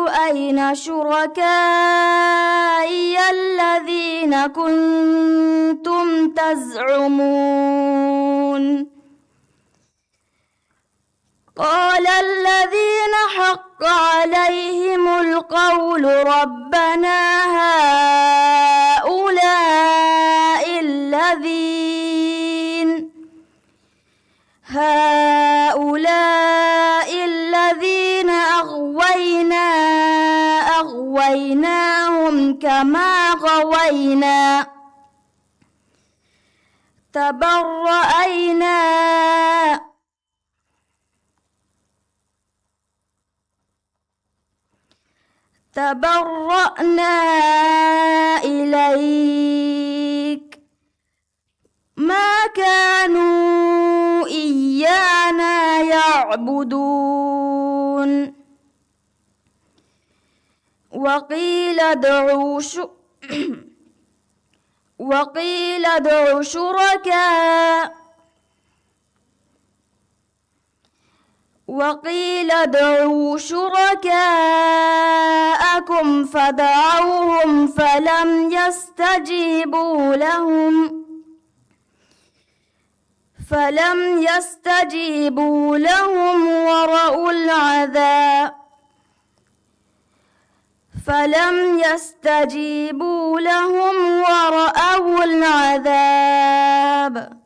F: أين شركائي الذين كنتم تزعمون قال الذين حق عليهم القول ربنا هؤلاء الذين أغويناهم كما غوينا تبرأنا إليك ما كانوا إيانا يعبدون وقيل ادعوا شركاءكم فدعوهم فلم يستجيبوا لهم ورأوا العذاب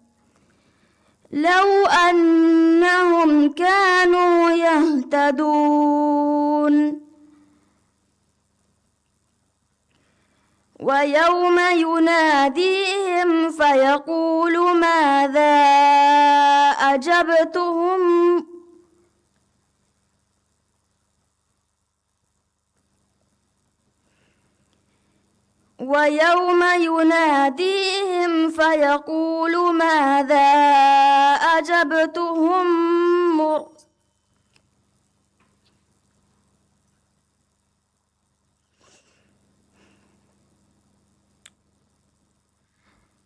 F: لو أنهم كانوا يهتدون ويوم يناديهم فيقول ماذا أجبتم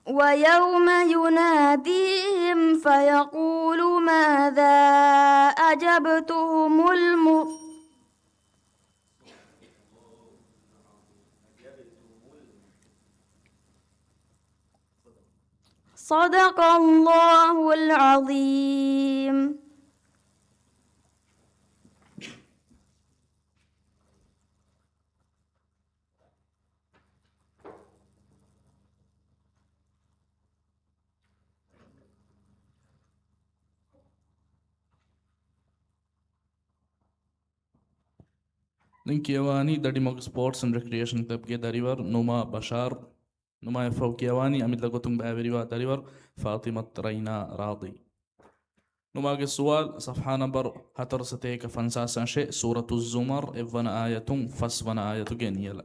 F: ويوم يناديهم فيقول ماذا أجبتهم صدق الله العظيم.
A: Ninkiawani Dadimog Sports and Recreation Club ke Darivar Numa Bashar Numa Faukiawani Amit Lagotung Baveriva Darivar Fatima Raina Radi نماغ السؤال صفحة نمبر هتر ستيك فانساسا شيء سورة الزمر إفنا آية فسفنا آية جنيلة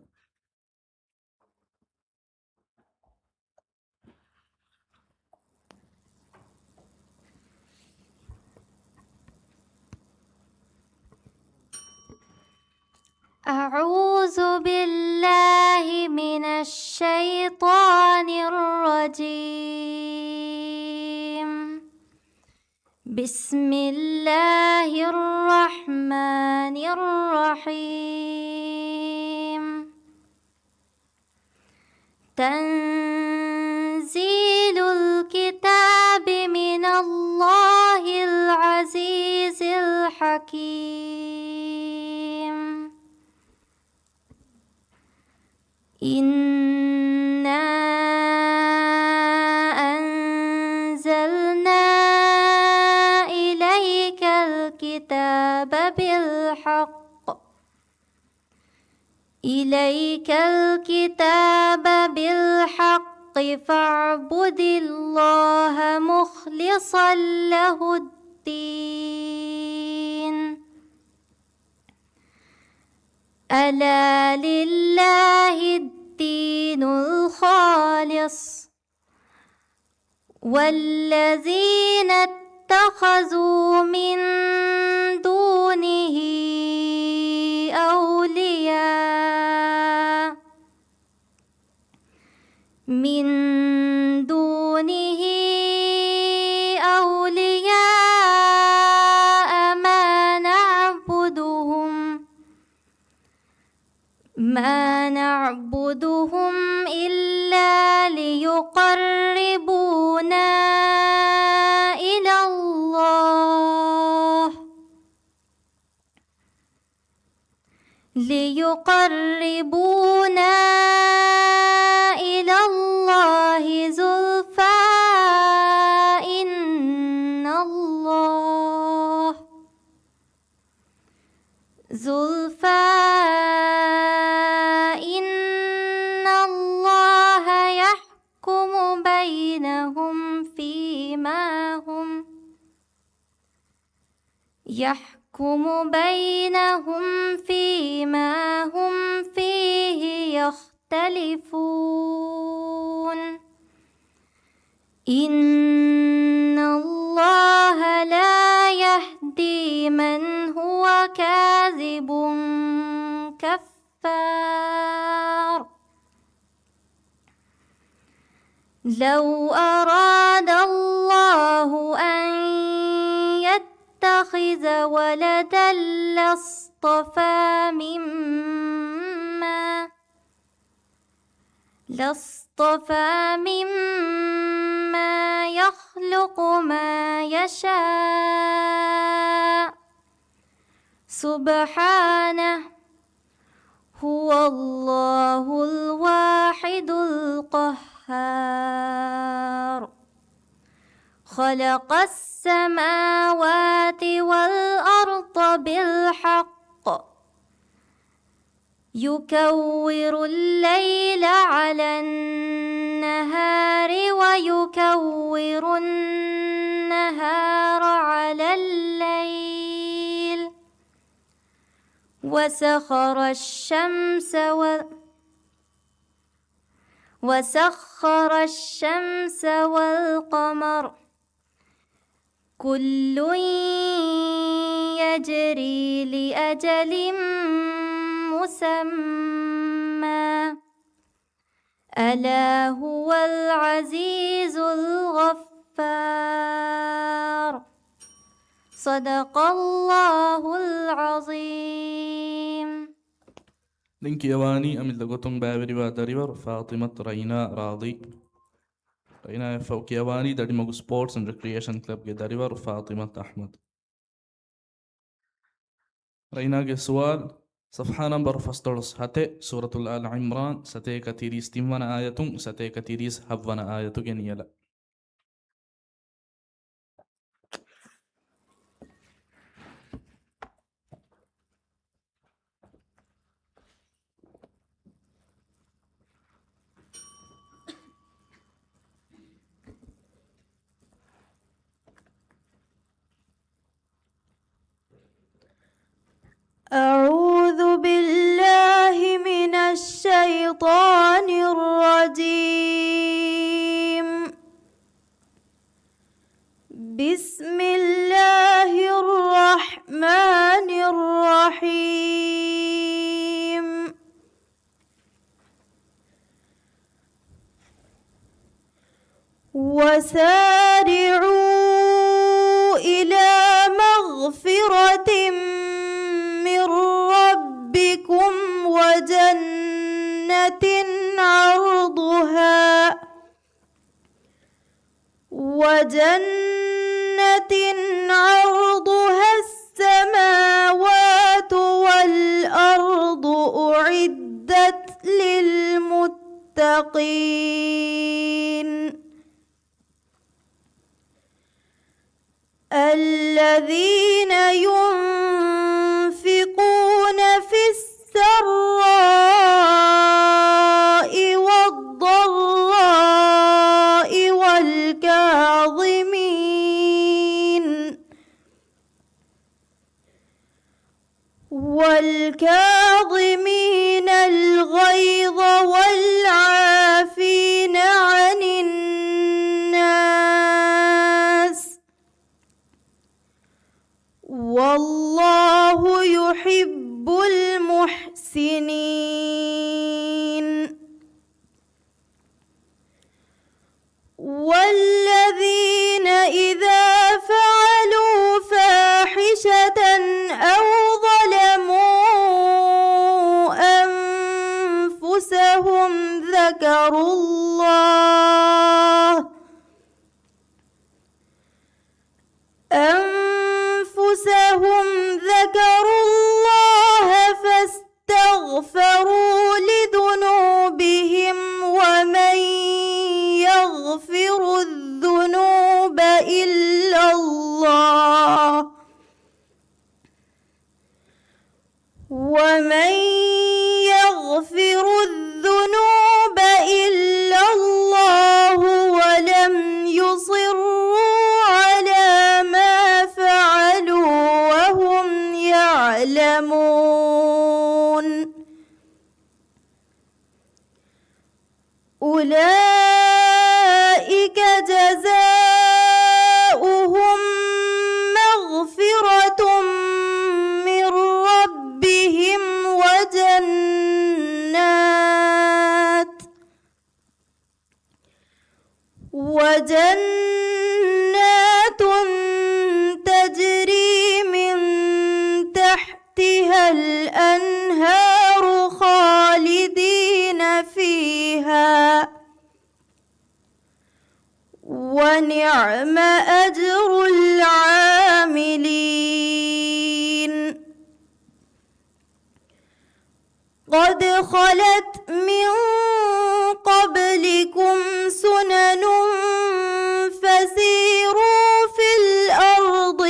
C: أعوذ بالله من الشيطان الرجيم. بسم الله الرحمن الرحيم. تنزيل الكتاب من الله العزيز الحكيم. إنا أنزلنا إليك الكتاب بالحق فاعبد الله مخلصا له الدين. ألا لله الدين الخالص والذين اتخذوا من دونه أولياء ما نعبدهم إلا ليقربونا إلى الله زلفى إن الله يحكم بينهم فيما هم فيه يختلفون. إن الله لا يهدي من هو كاذب كفار. لو أراد الله أن يتخذ ولدا لاصطفى مما يخلق ما يشاء سبحانه هو الله الواحد القهار. خلق السماوات والأرض بالحق يكور الليل على النهار ويكور النهار على الليل وسخر الشمس والقمر كل يجري لأجل مسمى ألا هو العزيز الغفار صدق الله العظيم.
A: لينك يواني أمل لغتون بابري ودريور فاطمة رينا راضي رينا فوق يواني داري مغو سبورتس اند ريكريشن كلب के دريور فاطمة أحمد. رينا के سؤال صفحة نمبر فسترس هاتي سورة الآل عمران ستي كتيريس تيمنا آياتون ستي كتيريس هفنا آياتو جنيلا.
F: أعوذ بالله من الشيطان الرجيم. بسم الله الرحمن الرحيم. وسارعوا إلى مغفرة من ربكم وجنة عرضها السماوات والأرض أعدت للمتقين الذين ينفقون في السراء والضراء والكاظمين الغيظ والعافين عن الناس والله يحب المحسنين. والذين إذا فعلوا فاحشة أو ظلموا أنفسهم ذكروا الله فاستغفروا لذنوبهم ومن يغفر الذنوب إلا الله ولم يصروا على ما فعلوا وهم يعلمون أولئك جزاؤهم مغفرة من ربهم وجنات تجري من تحتها الأنهار خالدين فيها ونعم أجر العاملين. قد خلت من قبلكم سنن فسيروا في الأرض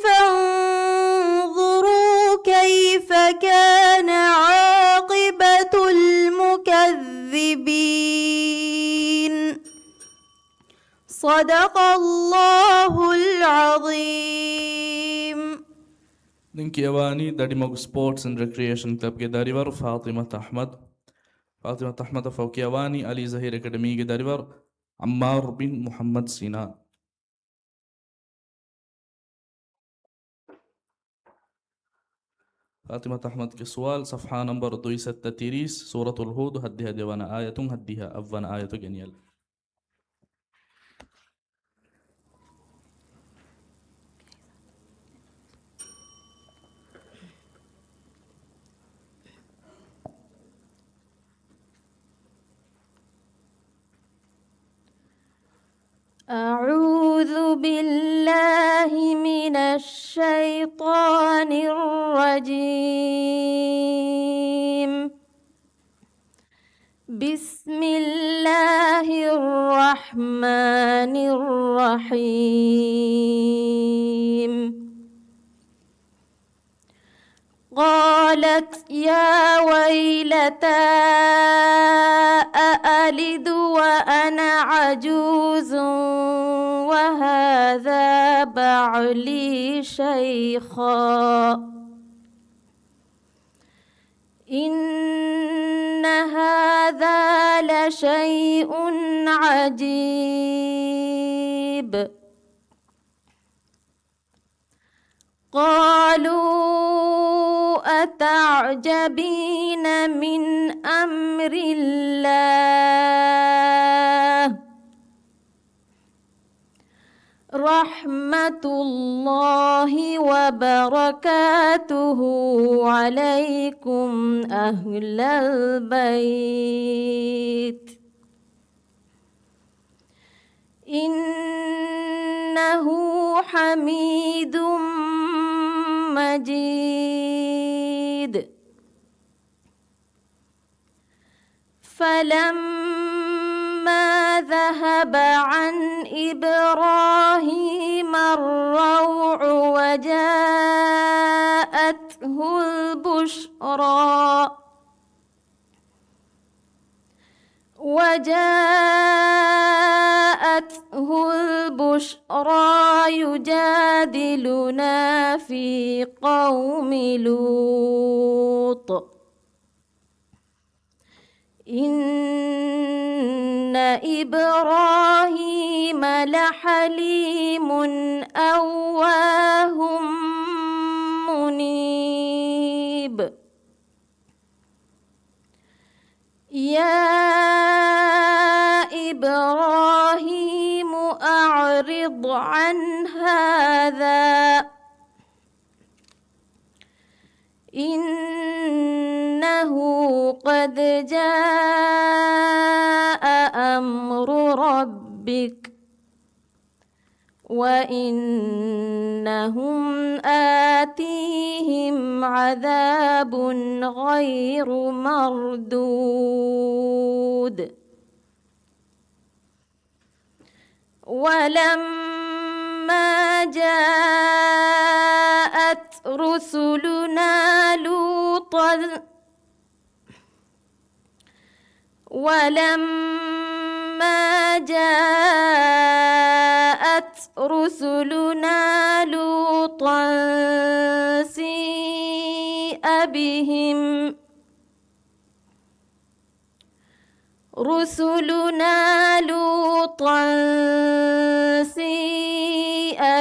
F: فانظروا كيف كان عاقبة المكذبين. صدق الله العظيم.
A: لينك يواني داري مغو سبورتس اند ريكريشن كلب के दारीवर فاطمة أحمد فوق يواني علي زهير اكاديمي के दारीवर عمار بن محمد سينا. فاطمة أحمد के सवाल صفحة नंबर 233 سورة الهود هديها ديوانا آية هديها أفوانا آية جنيال.
C: أعوذ بالله من الشيطان الرجيم. بسم الله الرحمن الرحيم. قالت يا ويلتى أألد وأنا عجوز وهذا بعلي شيخا إن هذا لشيء عجيب. قالوا أتعجبين من أمر الله رحمة الله وبركاته عليكم أهل البيت إنه حميد مجيد. فلما ذهب عن إبراهيم الروع وجاءته البشرى يجادلنا في قوم لوط إن إبراهيم لحليم أواه منيب. يا إبراهيم أعرض عن هذا إنه قد جاء أمر ربك وإنهم آتيهم عذاب غير مردود. ولما جاءت رسلنا لوطا سيء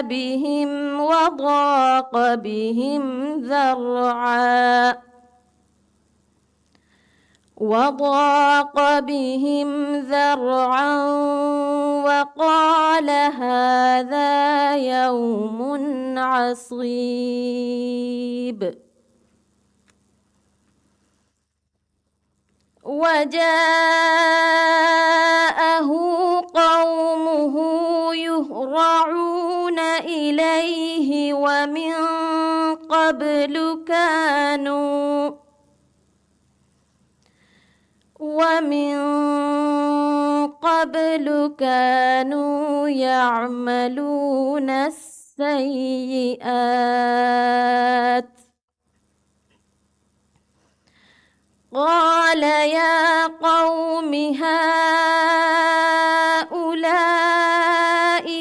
C: بهم وضاق بهم ذرعا وقال هذا يوم عصيب. وجاءه قومه يهرعون إليه ومن قبل كانوا يعملون السيئات. قال يا قوم هؤلاء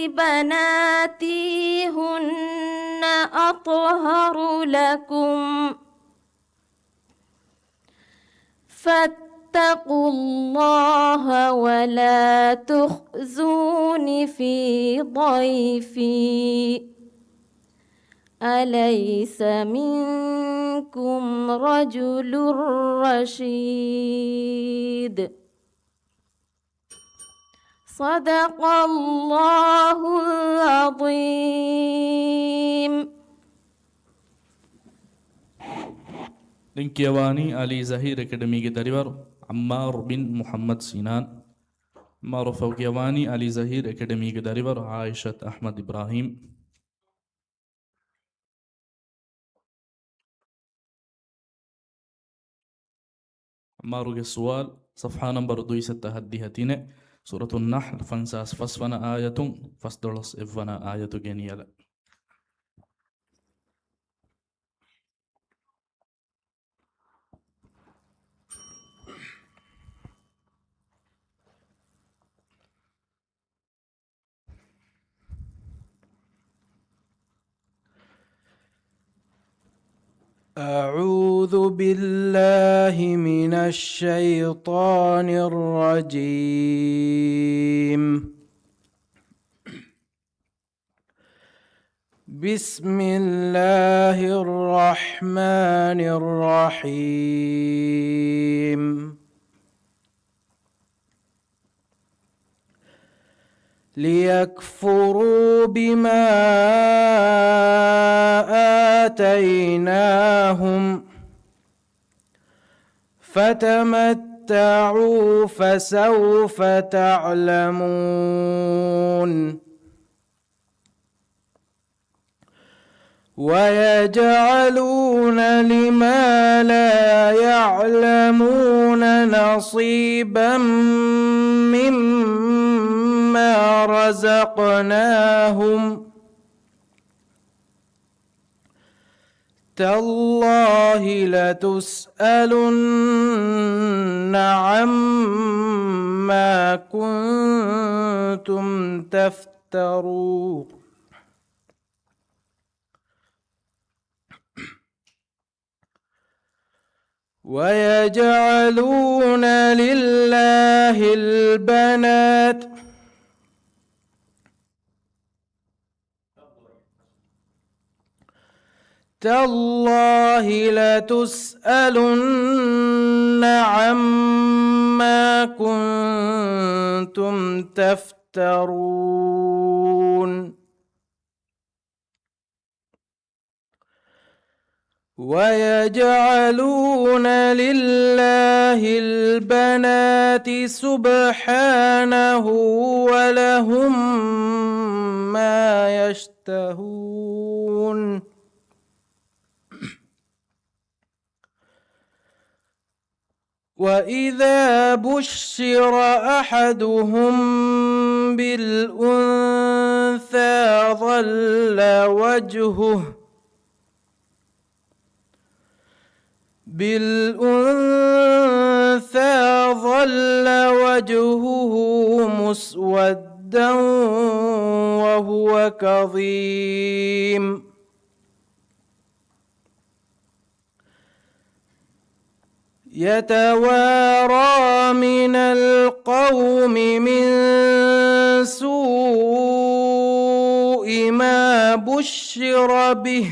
C: بناتي هن أطهر لكم فاتقوا الله ولا تخزون في ضيفي أليس منكم رجل رشيد صدق الله العظيم.
A: ಲಿಂಕಿಯವಾನಿ ಅಲಿ ಜಹೀರ್ ಅಕಾಡೆಮಿಗೆ ದರಿವರು ಅಮ್ಮಾರ್ ಬಿನ್ ಮುಹಮ್ಮದ್ ಸಿನಾನ್. ಅಮ್ಮಾರು ಫೌಕಿಯವಾನಿ ಅಲಿ ಜಹೀರ್ ಅಕಾಡೆಮಿಗೆ ದರಿವರು ಆಯಿಷತ್ ಅಹ್ಮದ್ ಇಬ್ರಾಹಿಂ. ಅಮ್ಮಾರುಗೆ ಸುವಾಲ್ صفحة نمبر 236 سورة النحل فانساس فسفنا آية فاسدلس إفنا آية جنيالة.
H: أعوذ بالله من الشيطان الرجيم. بسم الله الرحمن الرحيم. ليكفروا بما آتيناهم فتمتعوا فسوف تعلمون. ويجعلون لما لا يعلمون نصيبا مما رزقناهم. تالله لتسألن عما كنتم تفترون. ويجعلون لله البنات تالله لتسألن عما كنتم تفترون. ويجعلون لله البنات سبحانه ولهم ما يشتهون. وإذا بشر أحدهم بالأنثى ظل وجهه مسودا وهو كظيم. يتوارى من القوم من سوء ما بشر به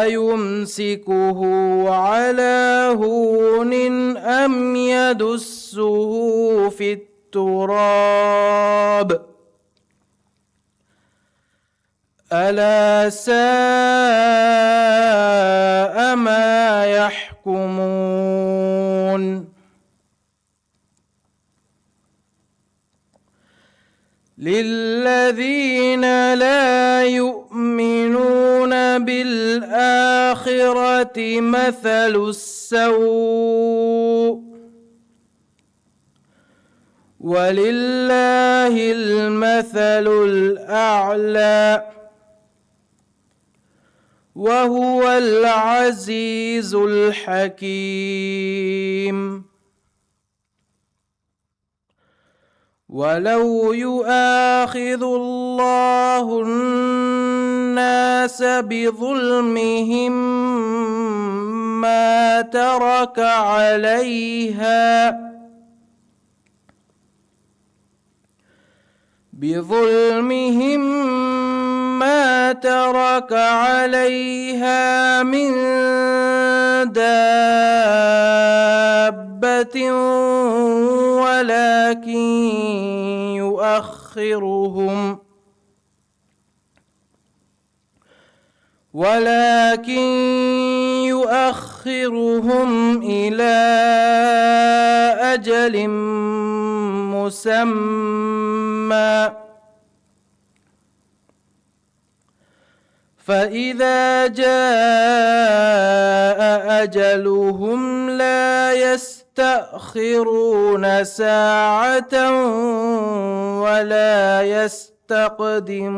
H: أيمسكه على هون أم يدسه في التراب ألا ساء ما يحكمون. للذين لا يؤمنون بالآخرة مثل السوء ولله المثل الأعلى وهو العزيز الحكيم. ولو يؤاخذ الله الناس بظلمهم ما ترك عليها ترك عليها من دابة ولكن يؤخرهم إلى أجل مسمى فإذا جاء أجلهم لا يستأخرون ساعة ولا يستقدمون.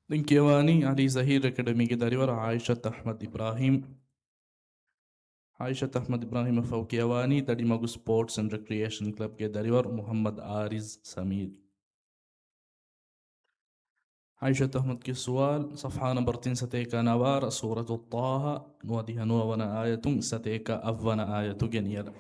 A: Dinkiewani Ali Zahir Academy ke dariwar Aishat Ahmad Ibrahim. Aishat Ahmad Ibrahim Faukiewani Tadimagu Sports and Recreation Club ke dariwar Muhammad Ariz Samir. Aishat Ahmad ke sual Safha number 3 sateka nawar Suratul Taha Nuadiha nuawana ayatung sateka avwana ayatu geniyala.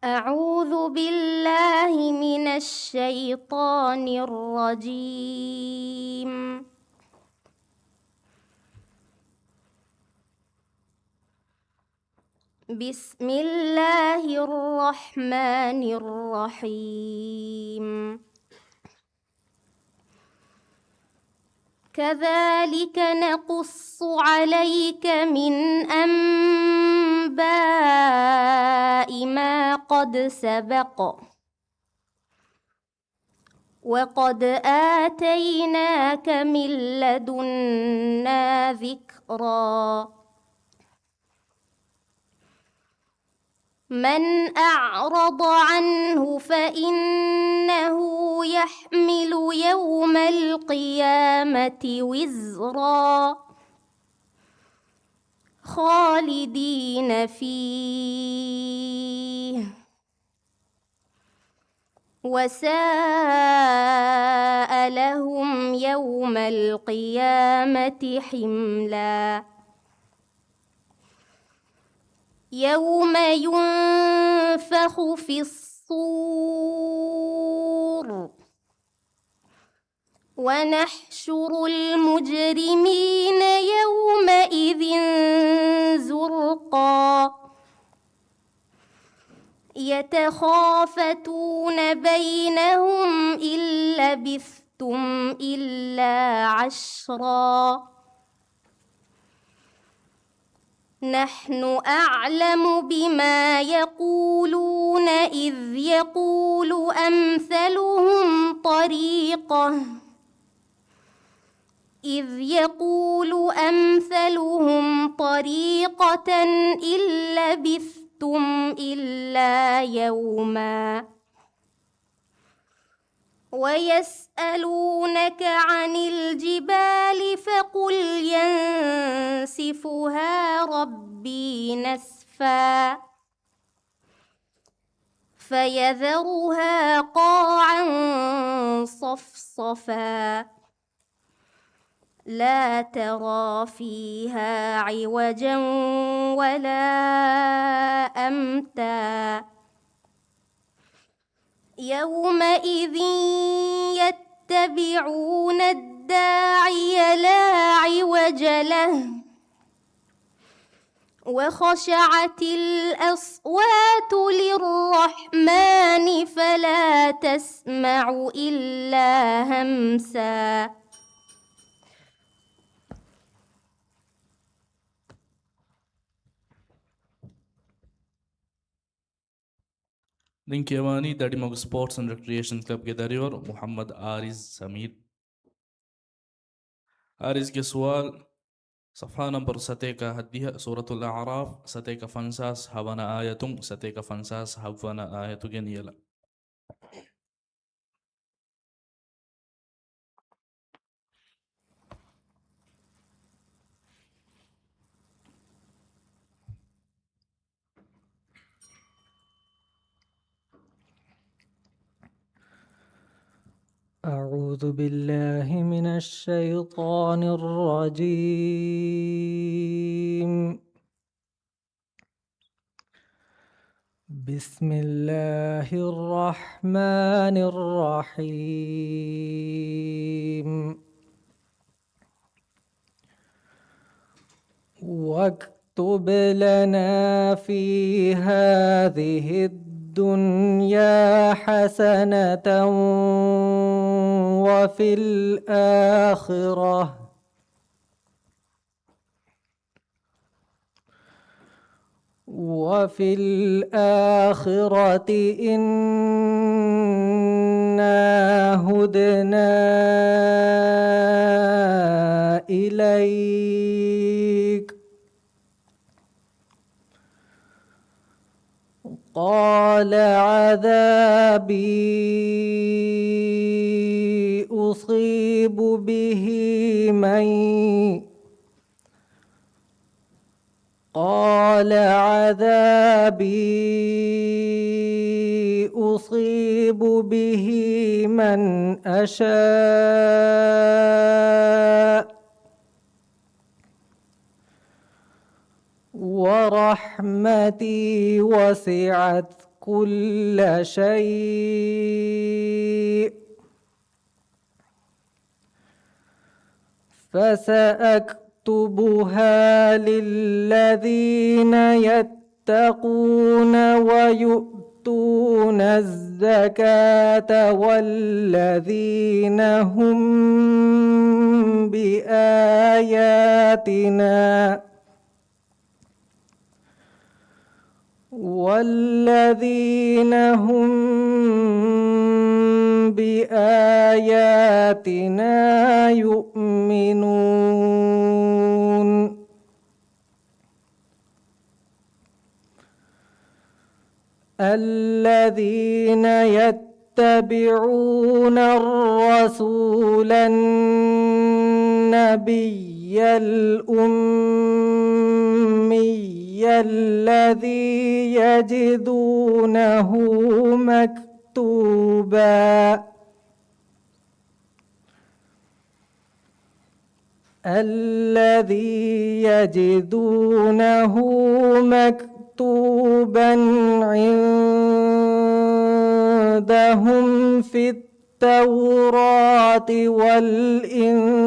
D: أعوذ بالله من الشيطان الرجيم. بسم الله الرحمن الرحيم. كذلك نقص عليك من أنباء ما قد سبق وقد آتيناك من لدنا ذكرا. من أعرض عنه فإنه يحمل يوم القيامة وزرا خالدين فيه وساء لهم يوم القيامة حملا. يوم ينفخ في الصور ونحشر المجرمين يومئذ زرقا. يتخافتون بينهم إن لبثتم إلا عشرا. نحن أعلم بما يقولون إذ يقول أمثلهم طريقة إن لبثتم إلا يوما. ويسألونك عن الجبال فقل ينسفها ربي نسفا فيذرها قاعا صفصفا لا ترى فيها عوجا ولا أمتا. يومئذ يتبعون الداعي لا عوج له وخشعت الأصوات للرحمن فلا تسمع إلا همسا.
A: Dinkiewani Tadimagu Sports and Recreation Club ke dariwar Muhammad Ariz Samir. Ariz ke sual Safha number sateka hadiha Suratul A'raf sateka fansas hawana ayatung sateka fansas hawana ayatu geniyala.
G: أعوذ بالله من الشيطان الرجيم. بسم الله الرحمن الرحيم. واكتب لنا في هذه الدنيا حسنة وفي الآخرة إنا هدنا إليك. قال عذابي أصيب به من أشاء ورحمتي وسعت كل شيء فسأكتبها للذين يتقون ويؤتون الزكاة والذين هم بآياتنا يؤمنون. الذين يتبعون الرسول النبي الأمي الذي يجدونه مكتوبا عندهم في التوراة والإنجيل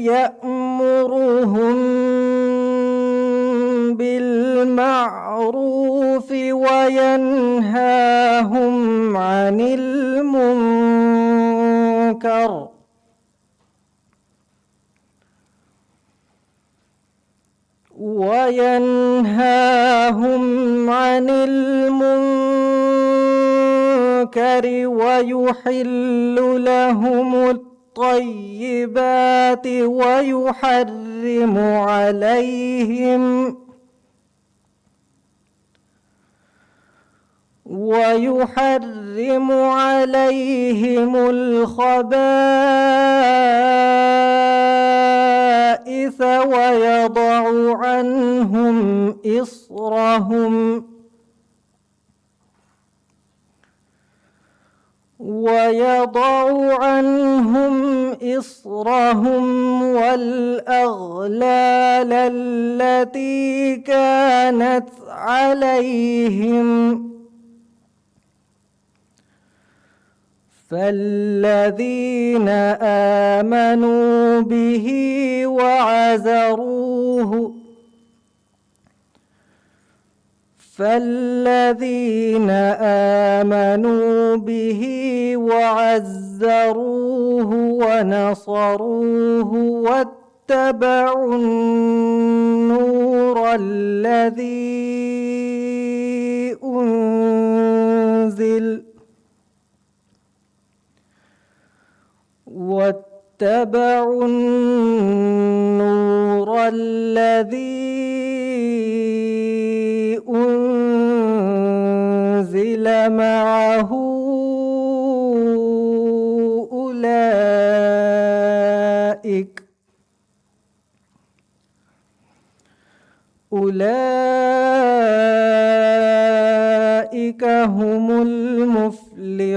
G: يأمرهم بالمعروف وينهاهم عن المنكر ويحل لهم الطيبات ويحرم عليهم الخبائث ويضع عنهم إصرهم والأغلال التي كانت عليهم. فالذين آمنوا به وعزروه ونصروه واتبعوا النور الذي أنزل معه أولئك هم المفلحون.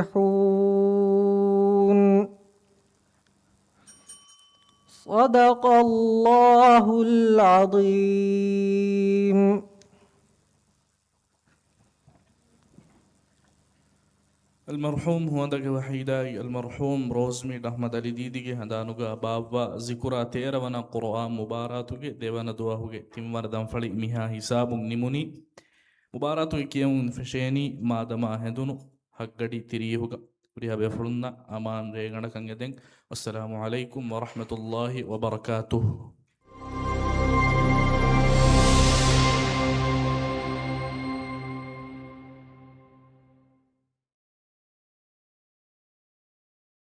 G: صدق الله العظيم.
A: المرحوم هو دغ وحيداي المرحوم روزمي أحمد علي ديدي هندانوغا بابا ذكرى تيروانا قرآن مباراتوغي ديوانا دواهوغي تيموار دنفلي ميها حساب نموني مباراتوغي كيون فشيني مادما هندونو حقدي تريهوغا وريها بفرنا أمان ريغانا كنگدن والسلام عليكم ورحمة الله وبركاته.